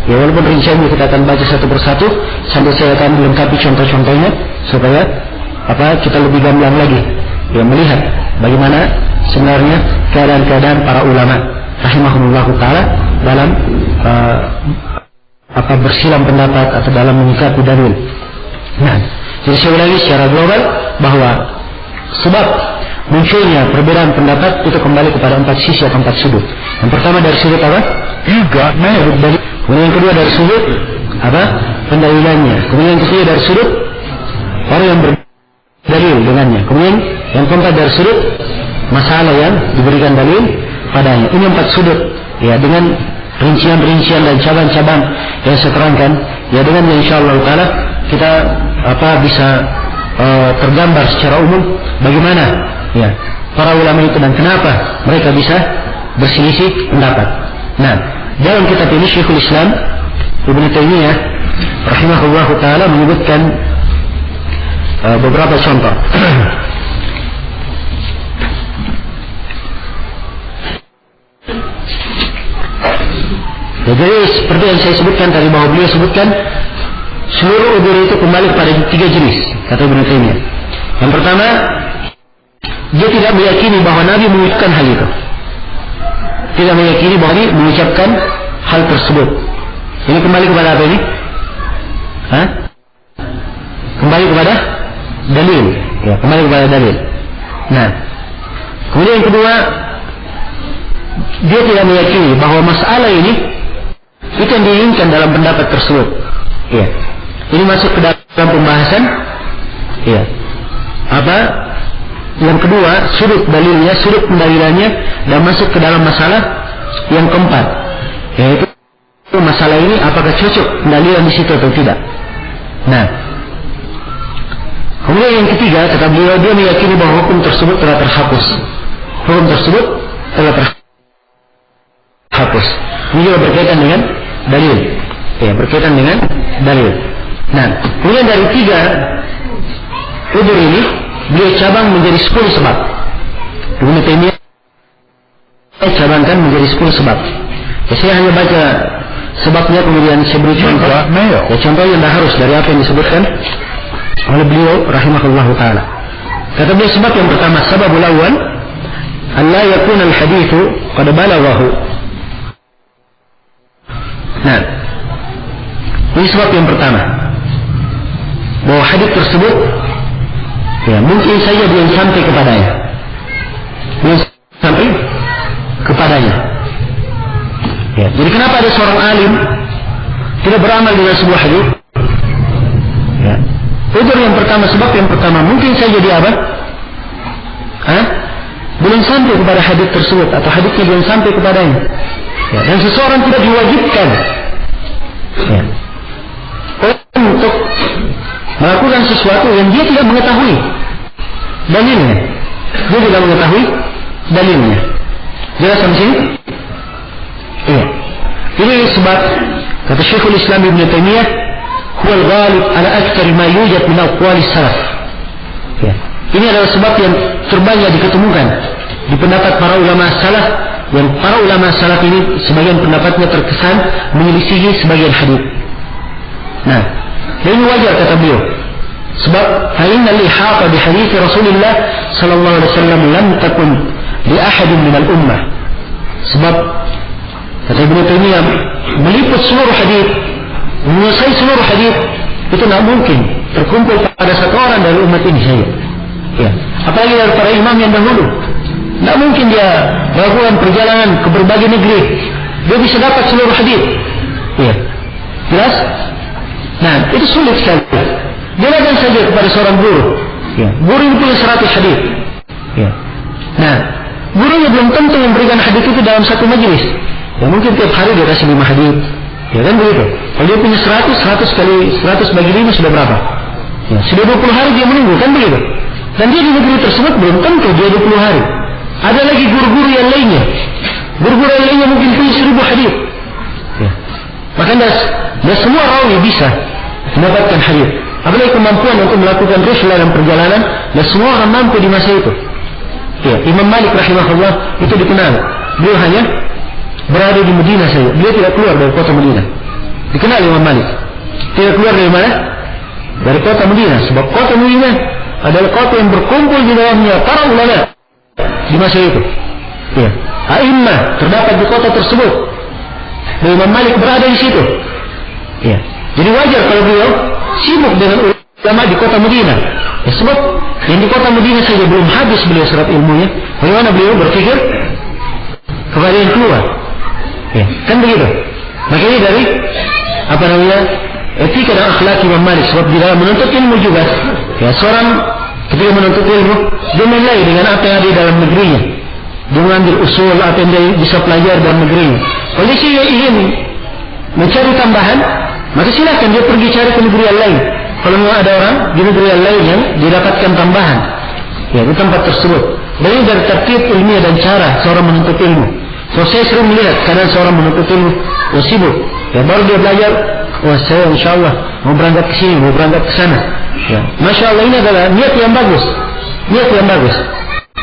Ya, walaupun rinciannya kita akan baca satu persatu sambil saya akan melengkapi contoh-contohnya supaya kita lebih gamblang lagi ya melihat bagaimana sebenarnya keadaan-keadaan para ulama rahimahumullahu taala dalam bersilang pendapat atau dalam menyikapi dalil. Nah, jadi saya ulangi secara global bahwa sebab munculnya perbedaan pendapat itu kembali kepada 4 sisi atau 4 sudut. Yang pertama dari sudut apa? Kemudian yang kedua dari sudut pendalilannya. Kemudian yang ketiga dari sudut orang yang berdalil dengannya. Kemudian yang keempat dari sudut masalah yang diberikan dalil padanya. Ini 4 sudut ya, dengan rincian-rincian dan cabang-cabang yang saya terangkan ya, dengan insyaallah taala kita bisa tergambar secara umum bagaimana ya para ulama itu dan kenapa mereka bisa berselisih pendapat. Nah, dalam kitab ini Syekhul Islam Ibnu Taimiyah rahimahullahu taala menyebutkan beberapa contoh. Jadi seperti yang saya sebutkan tadi, bahwa beliau sebutkan seluruh udzur itu kembali kepada 3 jenis, kata Ibnu Taimiyah. Yang pertama, dia tidak meyakini bahwa Nabi mengucapkan hal itu. Tidak meyakini bahwa Nabi mengucapkan hal tersebut. Ini kembali kepada apa ini? Kembali kepada dalil. Ya, kembali kepada dalil. Nah, kemudian yang kedua, dia tidak meyakini bahwa masalah ini itu yang diinginkan dalam pendapat tersebut. Ya. Ini masuk ke dalam pembahasan. Ya. Yang kedua, sudut dalilnya, sudut pendalilannya, dan masuk ke dalam masalah yang keempat, yaitu masalah ini apakah cocok pendalilan di situ atau tidak. Nah, kemudian yang ketiga, kata beliau, dia meyakini bahwa hukum tersebut telah terhapus. Hukum tersebut telah terhapus. Ini juga berkaitan dengan dalil. Ya, berkaitan dengan dalil. Nah, kemudian dari 3 udzur ini beliau cabang menjadi 10 sebab. Ibnu Taimiyah cabangkan menjadi 10 sebab. Ya, saya hanya baca sebabnya kemudian saya beri contoh. Ya, contoh yang dah harus dari apa yang disebutkan oleh beliau rahimahullahu taala. Kata beliau sebab yang pertama, sababul awwal an la yakuna al-haditsu qad balaghahu. Nah, ini sebab yang pertama, bahwa hadis tersebut ya mungkin saja belum sampai kepadanya. Belum sampai kepadanya. Ya, jadi kenapa ada seorang alim tidak beramal dengan sebuah hadis? Ya. Udzur yang pertama, sebab yang pertama, mungkin saja dia belum sampai kepada hadis tersebut atau hadisnya belum sampai kepadanya. Ya, dan seseorang tidak diwajibkan ya, untuk melakukan sesuatu yang dia tidak mengetahui dalilnya. Dia tidak mengetahui dalilnya. Jelas sampai sini? Iya. Ini sebab kata Syekhul Islam Ibnu Taimiyah, huwa al-ghalib ala aktsar ma yujad min aqwali salaf. Ya. Ini adalah sebab yang terbanyak diketemukan di pendapat para ulama salaf, yang para ulama salaf ini sebagian pendapatnya terkesan menyelisihi sebagian hadis. Nah, dan ini wajar kata beliau. Sebab fa'inna al-ihata bi hadits Rasulullah sallallahu alaihi wasallam lam takun li ahadin min al-ummah. Sebab kata Ibnu Taimiyah, meliput seluruh hadis, menguasai seluruh hadis itu tidak mungkin terkumpul pada satu orang dari umat ini saja. Ya, apalagi dari para imam yang dahulu. Tidak mungkin dia melakukan perjalanan ke berbagai negeri, dia bisa dapat seluruh hadis. Ya. Jelas? Nah, itu sulit sekali. Jelaskan saja kepada seorang guru. Ya. Guru itu punya 100 hadis. Ya. Nah, gurunya belum tentu memberikan hadis itu dalam satu majelis. Ya mungkin tiap hari dia kasih 5 hadis. Ya kan begitu. Kalau dia punya 100 kali 100 bagi 5 sudah berapa? Ya, sudah 20 hari dia menunggu, kan begitu. Dan dia di negeri tersebut belum tentu dia 20 hari. Ada lagi guru-guru yang lainnya. Guru-guru yang lainnya mungkin punya 1000 hadis. Ya. Makanya semua rawi bisa mendapatkan hadis. Apalagi kemampuan untuk melakukan rihlah dalam perjalanan, dan semua orang mampu di masa itu. Ya, Imam Malik rahimahullah itu dikenal. Beliau hanya berada di Madinah saja. Beliau tidak keluar dari kota Madinah. Dikenal Imam Malik. Tidak keluar dari mana? Dari kota Madinah. Sebab kota Madinah adalah kota yang berkumpul di dalamnya para ulama di masa itu. Ya, a'immah terdapat di kota tersebut. Dan Imam Malik berada di situ. Ya, jadi wajar kalau beliau sibuk dengan ulama di kota Madinah. Ya, sebab yang di kota Madinah saja belum habis beliau serap ilmunya. Bagaimana beliau berpikir kepada yang keluar? Ya, kan begitu. Makanya dari etika dan akhlak Imam Malik. Sebab di dalam menuntut ilmu juga, ya seorang ketika menuntut ilmu dia mulai dengan apa yang ada di dalam negerinya. Dia mengambil usul apa yang dia bisa pelajari dalam negerinya. Kalau dia ingin mencari tambahan, maka silakan dia pergi cari ke negeri yang lain. Kalau memang ada orang di negeri yang lain yang didapatkan tambahan, ya di tempat tersebut. Dan ini dari tertib ilmiah dan cara seorang menuntut ilmu. So, saya sering melihat kadang seorang menuntut ilmu sibuk. Ya baru dia belajar, saya insyaAllah mau berangkat ke sini, mau berangkat ke sana. Ya, Masya Allah, ini adalah niat yang bagus. Niat yang bagus.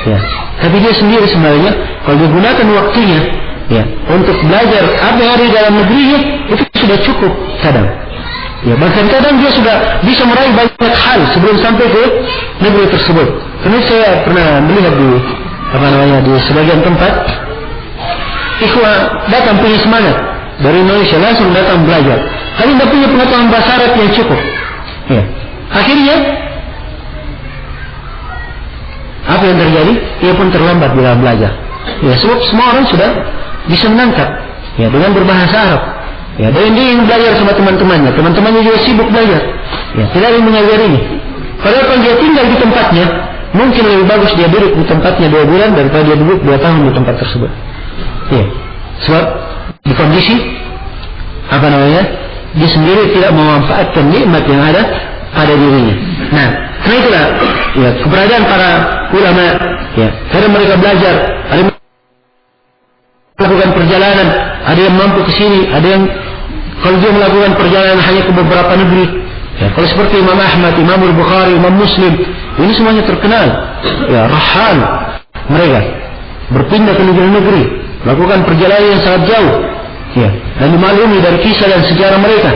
Ya. Tapi dia sendiri sebenarnya kalau digunakan waktunya ya untuk belajar apa yang ada di dalam negerinya, itu sudah cukup kadang. Ya, bahkan kadang dia sudah bisa meraih banyak hal sebelum sampai ke negeri tersebut. Karena saya pernah melihat di sebagian tempat, ikhwah datang punya semangat dari Indonesia langsung datang belajar. Tapi tidak punya pengetahuan bahasa Arab yang cukup. Ya. Akhirnya apa yang terjadi? Ia pun terlambat bila belajar. Ya, sebab semua orang sudah bisa menangkap ya dengan berbahasa Arab. Ya, dan dia ingin belajar sama teman-temannya. Teman-temannya juga sibuk belajar. Ya, tidak ada yang mengajarinya. Padahal kalau dia tinggal di tempatnya, mungkin lebih bagus dia duduk di tempatnya 2 bulan daripada dia duduk 2 tahun di tempat tersebut. Ya, sebab di kondisi dia sendiri tidak memanfaatkan nikmat yang ada pada dirinya. Nah, karena itulah ya keberadaan para ulama ya, karena mereka belajar, ada yang melakukan perjalanan, ada yang mampu ke sini, ada yang kalau dia melakukan perjalanan hanya ke beberapa negeri. Ya, kalau seperti Imam Ahmad, Imam Al-Bukhari, Imam Muslim, ini semuanya terkenal. Ya, rahal mereka berpindah ke negeri-negeri, melakukan perjalanan yang sangat jauh. Ya, dan dimaklumi dari kisah dan sejarah mereka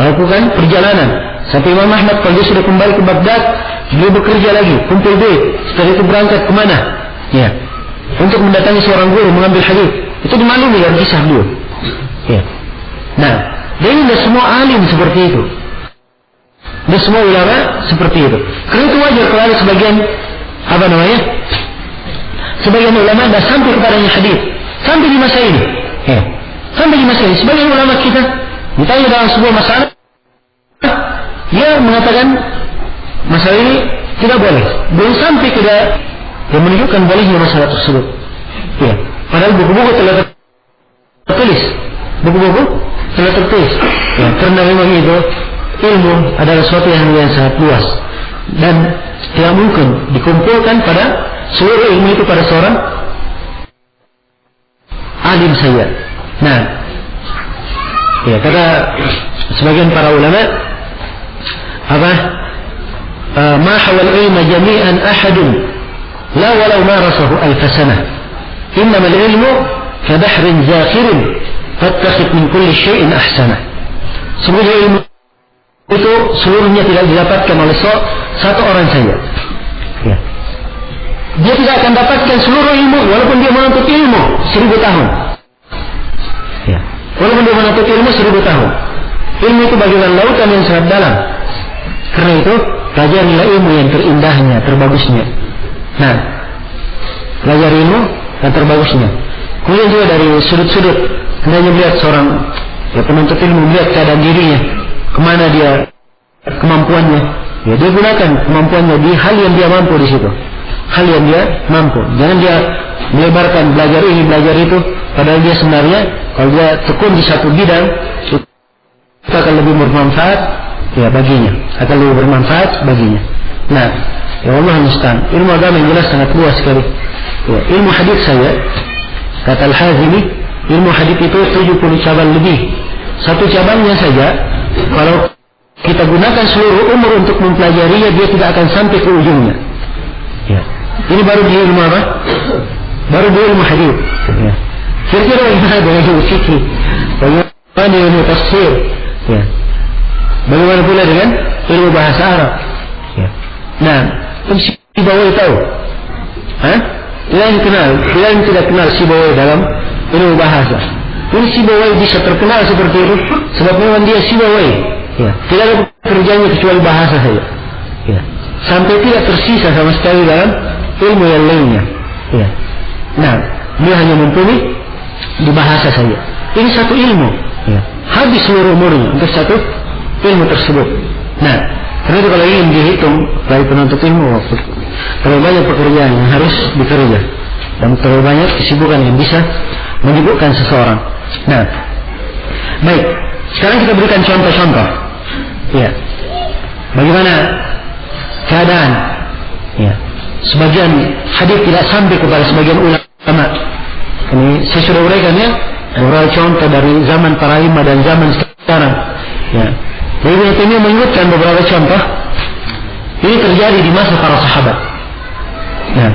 melakukan perjalanan. Sampai Imam Ahmad kalau dia sudah kembali ke Baghdad, dia bekerja lagi, kumpul duit, setelah itu berangkat kemana? Ya, untuk mendatangi seorang guru mengambil hadis. Itu dimaklumi dari kisah beliau. Ya. Nah, dan ini semua alim seperti itu. Dan semua ulama seperti itu. Karena itu wajar kalau ada sebagian ulama dah sampai kepadanya hadis. Sampai di masa ini. Ya. Sampai di masa ini. Sebagian ulama kita ditanya dalam sebuah masalah, dia mengatakan masalah ini tidak boleh. Belum sampai yang menunjukkan bolehnya masalah tersebut. Ya. Padahal buku-buku telah tertulis. Buku-buku telah tertulis. Ya. Karena memang itu ilmu adalah sesuatu yang sangat luas dan tidak mungkin dikumpulkan pada seluruh ilmu itu pada seorang alim saja. Nah, ya kata sebagian para ulama ma hawal ilma jami'an ahadun la walau marasahu alf sanah innamal ilmu ka bahrin zakhirin fattakhid min kulli syai'in ahsanah. Semuanya ilmu itu seluruhnya tidak didapatkan oleh satu orang saja. Ya. Dia tidak akan dapatkan seluruh ilmu walaupun dia menuntut ilmu 1000 tahun. Ya. Walaupun dia menuntut ilmu 1000 tahun. Ilmu itu bagaikan lautan yang sangat dalam. Karena itu, pelajarilah ilmu yang terindahnya, terbagusnya. Nah, pelajari ilmu yang terbagusnya. Kemudian juga dari sudut-sudut, hendaknya melihat seorang Ya, penuntut ilmu melihat keadaan dirinya, kemana dia kemampuannya. Ya, dia gunakan kemampuannya di hal yang dia mampu di situ. Hal yang dia mampu. Jangan dia melebarkan belajar ini, belajar itu. Padahal dia sebenarnya kalau dia tekun di satu bidang itu akan lebih bermanfaat ya baginya, akan lebih bermanfaat baginya. Nah, ya Allah musta'an. Ilmu agama yang jelas sangat luas sekali. Ya, ilmu hadis saya kata Al-Hazimi, ilmu hadis itu 70 cabang lebih. Satu cabangnya saja kalau kita gunakan seluruh umur untuk mempelajarinya, dia tidak akan sampai ke ujungnya. Ya. Ini baru di ilmu apa? Baru di ilmu hadis. Ya. Kira-kira bagaimana dengan ilmu fikih? Bagaimana dengan ilmu tafsir? Ya. Bagaimana pula dengan ilmu bahasa Arab? Ya. Nah, Sibawai tahu? Hah? Tidak yang tidak kenal Sibawai dalam ilmu bahasa. Ini Sibawai bisa terkenal seperti itu sebab memang dia Sibawai. Ya. Tidak ada pekerjaannya kecuali bahasa saja. Ya. Sampai tidak tersisa sama sekali dalam ilmu yang lainnya. Ya. Nah, dia hanya mumpuni di bahasa saja. Ini satu ilmu. Ya. Habis seluruh umurnya untuk satu ilmu tersebut. Nah, karena itu kalau ingin dihitung dari penuntut ilmu, terlalu banyak pekerjaan yang harus dikerja dan terlalu banyak kesibukan yang bisa menyibukkan seseorang. Nah, baik. Sekarang kita berikan contoh-contoh. Ya, bagaimana keadaan? Ya, sebagian hadis tidak sampai kepada sebagian ulama. Ini saya sudah uraikan ya, beberapa contoh dari zaman para imam dan zaman sekarang. Ya, jadi Ibnu Taimiyah menyebutkan beberapa contoh. Ini terjadi di masa para sahabat. Nah,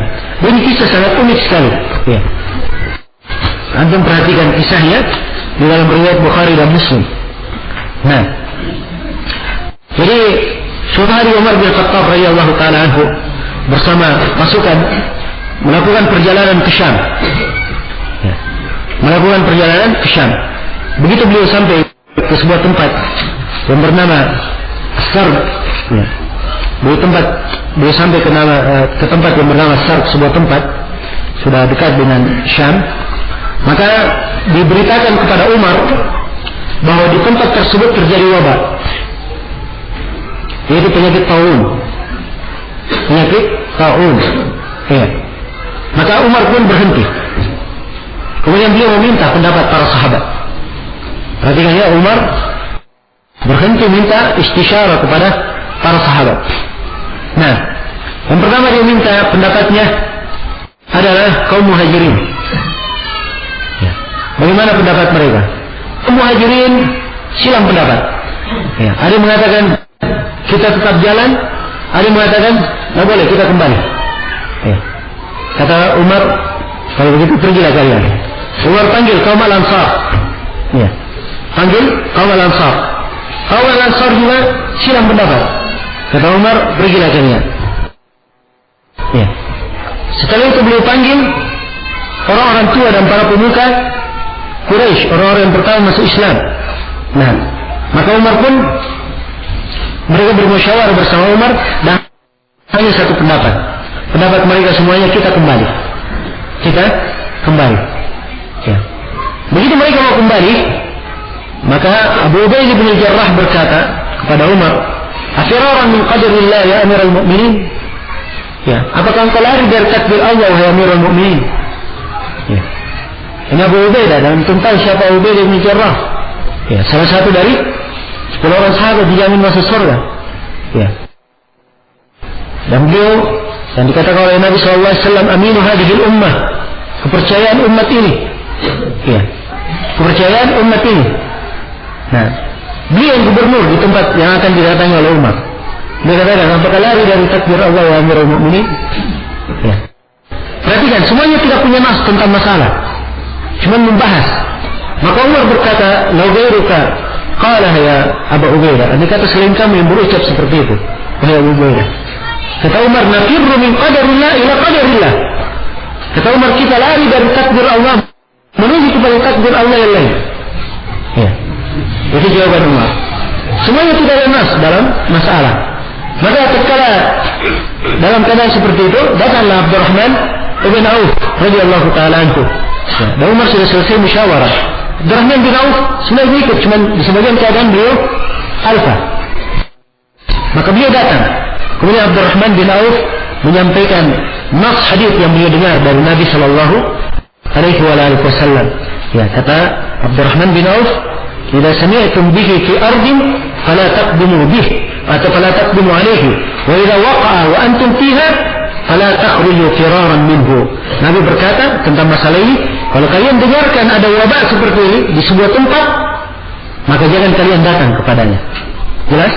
ini kisah sangat unik sekali. Ya, antum perhatikan kisahnya di dalam riwayat Bukhari dan Muslim. Nah, jadi suatu hari Umar bin Khattab radhiyallahu taala anhu bersama pasukan melakukan perjalanan ke Syam. Ya, melakukan perjalanan ke Syam. Begitu beliau sampai ke sebuah tempat yang bernama Sarb. Ya. Beliau sampai ke tempat yang bernama Sarb, sebuah tempat sudah dekat dengan Syam. Maka diberitakan kepada Umar bahwa di tempat tersebut terjadi wabah, yaitu penyakit taun. Ya. Maka Umar pun berhenti. Kemudian beliau meminta pendapat para sahabat. Perhatikan ya, Umar berhenti minta istisyarah kepada para sahabat. Nah, yang pertama dia minta pendapatnya adalah kaum muhajirin. Ya. Bagaimana pendapat mereka? Kaum muhajirin silang pendapat. Ya. Ada yang mengatakan kita tetap jalan, ada yang mengatakan tidak boleh, kita kembali. Ya. Kata Umar, kalau begitu pergilah kalian. Umar panggil kaum Al-Ansar. Ya. Panggil kaum Al-Ansar. Kaum Al-Ansar juga silang pendapat. Kata Umar, pergilah kalian. Ya. Setelah itu beliau panggil orang-orang tua dan para pemuka Quraisy, orang-orang yang pertama masuk Islam. Nah, maka Umar pun, mereka bermusyawarah bersama Umar dan hanya satu pendapat. Pendapat mereka semuanya, kita kembali. Kita kembali. Ya. Begitu mereka mau kembali, maka Abu Ubaidah bin Jarrah berkata kepada Umar, "Afiraran min qadarillah ya Amirul Mukminin?" Ya, apakah engkau lari dari takdir Allah wahai Amirul Mukminin? Ya. Ini Abu Ubaidah, dan tentang siapa Abu Ubaidah bin Jarrah? Ya, salah satu dari 10 orang sahabat dijamin masuk surga. Ya. Dan beliau yang dikatakan oleh Nabi SAW, aminu hadhil ummah, kepercayaan umat ini. Ya. Kepercayaan umat ini. Nah, beliau yang gubernur di tempat yang akan didatangi oleh umat. Dia katakan, apakah lari dari takdir Allah wa Amirul Mukminin? Ya. Perhatikan, semuanya tidak punya nas tentang masalah, cuma membahas. Maka Umar berkata, "Lau ghairuka qala ya Abu Ubaidah." Andai kata selain kamu yang berucap seperti itu, wahai Abu Ubaidah. Kata Umar, "Nafirru min qadarillah ila qadarillah." Kata Umar, kita lari dari takdir Allah menuju kepada takdir Allah yang lain. Ya. Itu jawaban Umar. Semuanya tidak ada nas dalam masalah. Maka tatkala dalam keadaan seperti itu, datanglah Abdurrahman ibn Auf radhiyallahu taala anhu. Dan Umar sudah selesai musyawarah. Abdurrahman bin Auf sebenarnya ikut, cuma di sebagian keadaan beliau alfa. Maka beliau datang. Kemudian Abdurrahman bin Auf menyampaikan nas hadis yang beliau dengar dari Nabi Sallallahu Alaihi Wasallam. Ya, kata Abdurrahman bin Auf, "Jika sami'tum bihi fi ardin, fala taqdimu bihi, atau fala taqdimu alaihi, wa idza waqa'a wa antum fiha, fala takhruju firaran minhu." Nabi berkata tentang masalah ini, kalau kalian dengarkan ada wabah seperti ini di sebuah tempat, maka jangan kalian datang kepadanya. Jelas?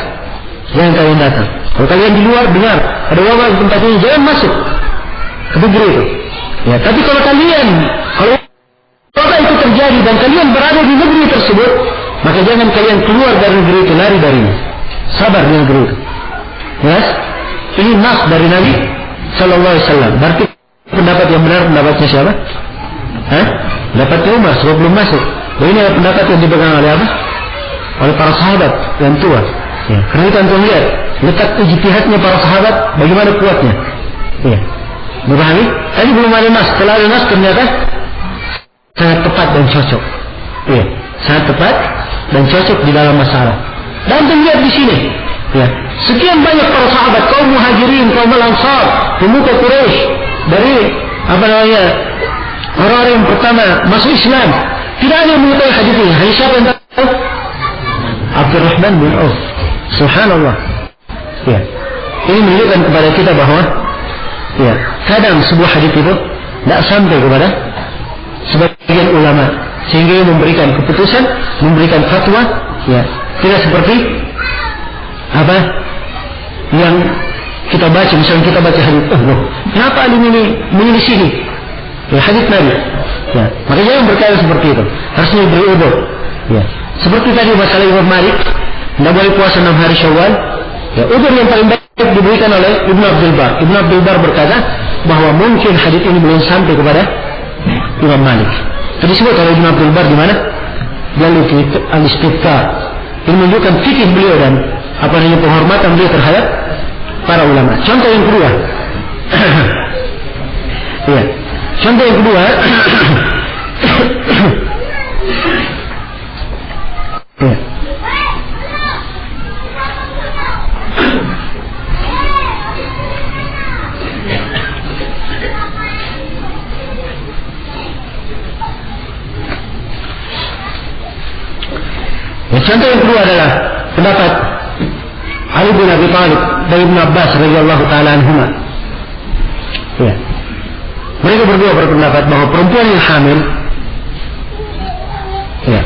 Jangan kalian datang. Kalau kalian di luar dengar ada wabah di tempat ini, jangan masuk ke negeri itu. Ya, tapi kalau wabah itu terjadi dan kalian berada di negeri tersebut, maka jangan kalian keluar dari negeri itu, lari darinya. Sabar di negeri itu. Jelas? Ini nas dari Nabi Sallallahu Alaihi Wasallam. Berarti pendapat yang benar pendapatnya siapa? Pendapatnya Umar sebelum belum masuk. Dan ini adalah pendapat yang dipegang oleh apa? Oleh para sahabat yang tua. Ya, karena itu antum lihat letak ijtihadnya para sahabat bagaimana kuatnya. Ya. Dipahami? Tadi belum ada nas, setelah ada nas ternyata sangat tepat dan cocok. Ya, sangat tepat dan cocok di dalam masalah. Dan antum lihat di sini. Ya, sekian banyak para sahabat, kaum muhajirin, kaum ansar, pemuka Quraisy, dari orang-orang yang pertama masuk Islam, tidak ada yang mengetahui hadis ini. Hanya siapa yang tahu? Abdurrahman bin Auf. Subhanallah. Ya, ini menunjukkan kepada kita bahwa ya, kadang sebuah hadis itu tidak sampai kepada sebagian ulama sehingga ia memberikan keputusan, memberikan fatwa. Ya, tidak seperti apa yang kita baca, misalnya kita baca hadis, kenapa alim ini menyelisihi hadis Nabi? Ya, maka jangan berkata seperti itu. Harusnya beri udur. Ya, seperti tadi masalah Imam Malik, tidak boleh puasa 6 hari Syawal. Ya, udur yang paling baik diberikan oleh Ibnu Abdul Bar. Ibnu Abdul Bar berkata bahwa mungkin hadis ini belum sampai kepada Imam Malik. Itu disebut oleh Ibnu Abdul Bar di mana? Jalur al-Istidkar. Ini menunjukkan fikih beliau dan apa namanya penghormatan beliau terhadap para ulama. Contoh yang kedua. Ya. Contoh yang kedua. Ya. Contoh yang kedua adalah pendapat Ali bin Abi Thalib dan Ibnu Abbas radhiyallahu taala anhuma. Ya. Mereka berdua berpendapat bahwa perempuan yang hamil, ya,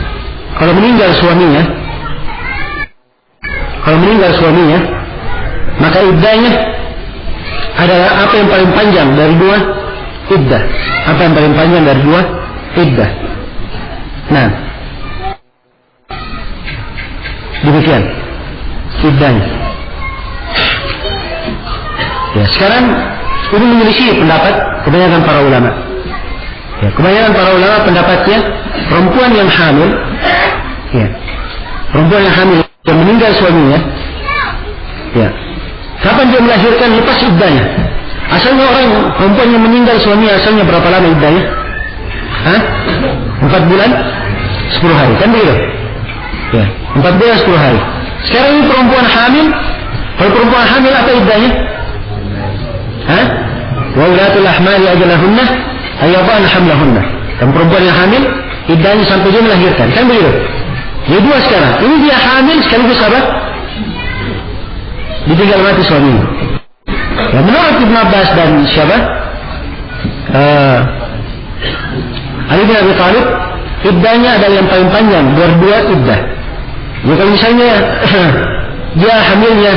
kalau meninggal suaminya, maka iddahnya adalah apa yang paling panjang dari dua iddah. Apa yang paling panjang dari dua iddah. Nah, demikian iddahnya. Ya, sekarang ini menyelisih pendapat kebanyakan para ulama. Ya, kebanyakan para ulama pendapatnya perempuan yang hamil, ya, perempuan yang hamil yang meninggal suaminya, ya, kapan dia melahirkan lepas iddahnya. Asalnya orang perempuan yang meninggal suaminya asalnya berapa lama iddahnya? 4 bulan 10 hari, kan begitu? Ya, 4 bulan 10 hari. Sekarang ini perempuan hamil. Kalau perempuan hamil apa iddahnya? Wa ulatul ahmali ajalahunna ayyadana hamlahunna. Dan perempuan yang hamil iddahnya sampai dia melahirkan, kan begitu? Jadi dua sekarang. Ini dia hamil sekaligus apa? Ditinggal mati suaminya. Ya, menurut Ibnu Abbas dan siapa? Ali bin Abi Thalib, iddahnya adalah yang paling panjang, berdua iddah. Jadi kalau misalnya dia hamilnya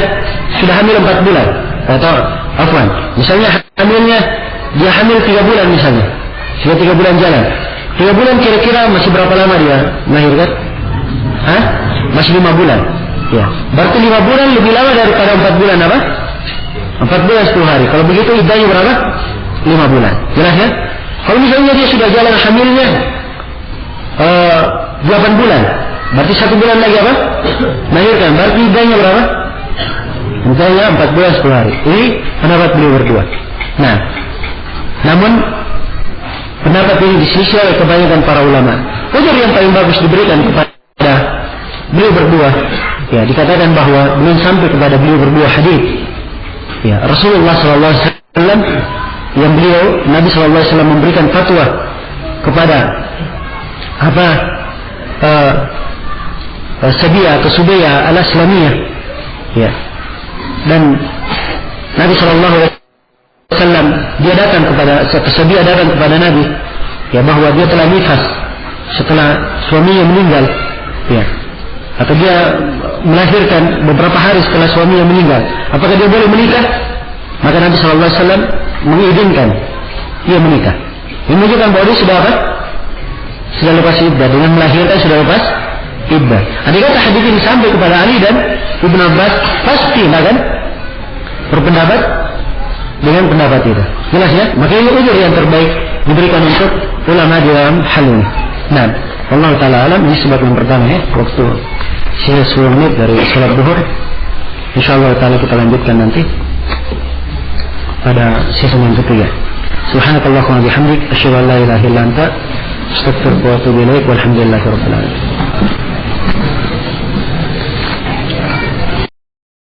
sudah hamil 4 bulan, atau afwan, misalnya hamilnya dia hamil 3 bulan misalnya, sudah 3 bulan jalan. 3 bulan kira-kira masih berapa lama dia melahirkan? Masih 5 bulan. Ya, berarti 5 bulan lebih lama daripada 4 bulan apa? 4 bulan 10 hari. Kalau begitu iddahnya berapa? 5 bulan. Jelas ya? Kalau misalnya dia sudah jalan hamilnya 8 bulan, berarti 1 bulan lagi apa? Melahirkan. Berarti iddahnya berapa? Iddahnya 4 bulan 10 hari. Ini pendapat beliau berdua. Nah, namun pendapat ini diselisih oleh kebanyakan para ulama. Ujar yang paling paling bagus diberikan kepada beliau berdua. Ya, dikatakan bahwa belum sampai kepada beliau berdua hadis. Ya, Rasulullah SAW yang Nabi SAW memberikan fatwa kepada Sabiyah atau Subiyah al-Aslamiyah. Ya. Dan Nabi SAW dia datang kepada Sabiyah datang kepada Nabi, ya, bahwa dia telah nifas setelah suaminya meninggal, ya, atau dia melahirkan beberapa hari setelah suaminya meninggal. Apakah dia boleh menikah? Maka Nabi SAW mengizinkan dia menikah. Ini menunjukkan bahwa dia sudah apa? Sudah lepas iddah, dengan melahirkan sudah lepas iddah. Andai kata hadis ini sampai kepada Ali dan Ibnu Abbas, pasti akan berpendapat dengan pendapat itu. Jelas ya? Maka ini uzur yang terbaik diberikan untuk ulama di dalam hal ini. Nah, Allah Ta'ala alam, ini sebab yang pertama ya, waktu sisa 10 menit dari salat duhur. InsyaAllah Ta'ala kita lanjutkan nanti pada sisa yang ketiga. Subhanakallahumma bihamdik, asyhadu an la ilaha illa anta, astaghfiruka wa atubu ilaik, walhamdulillahi rabbil alamin.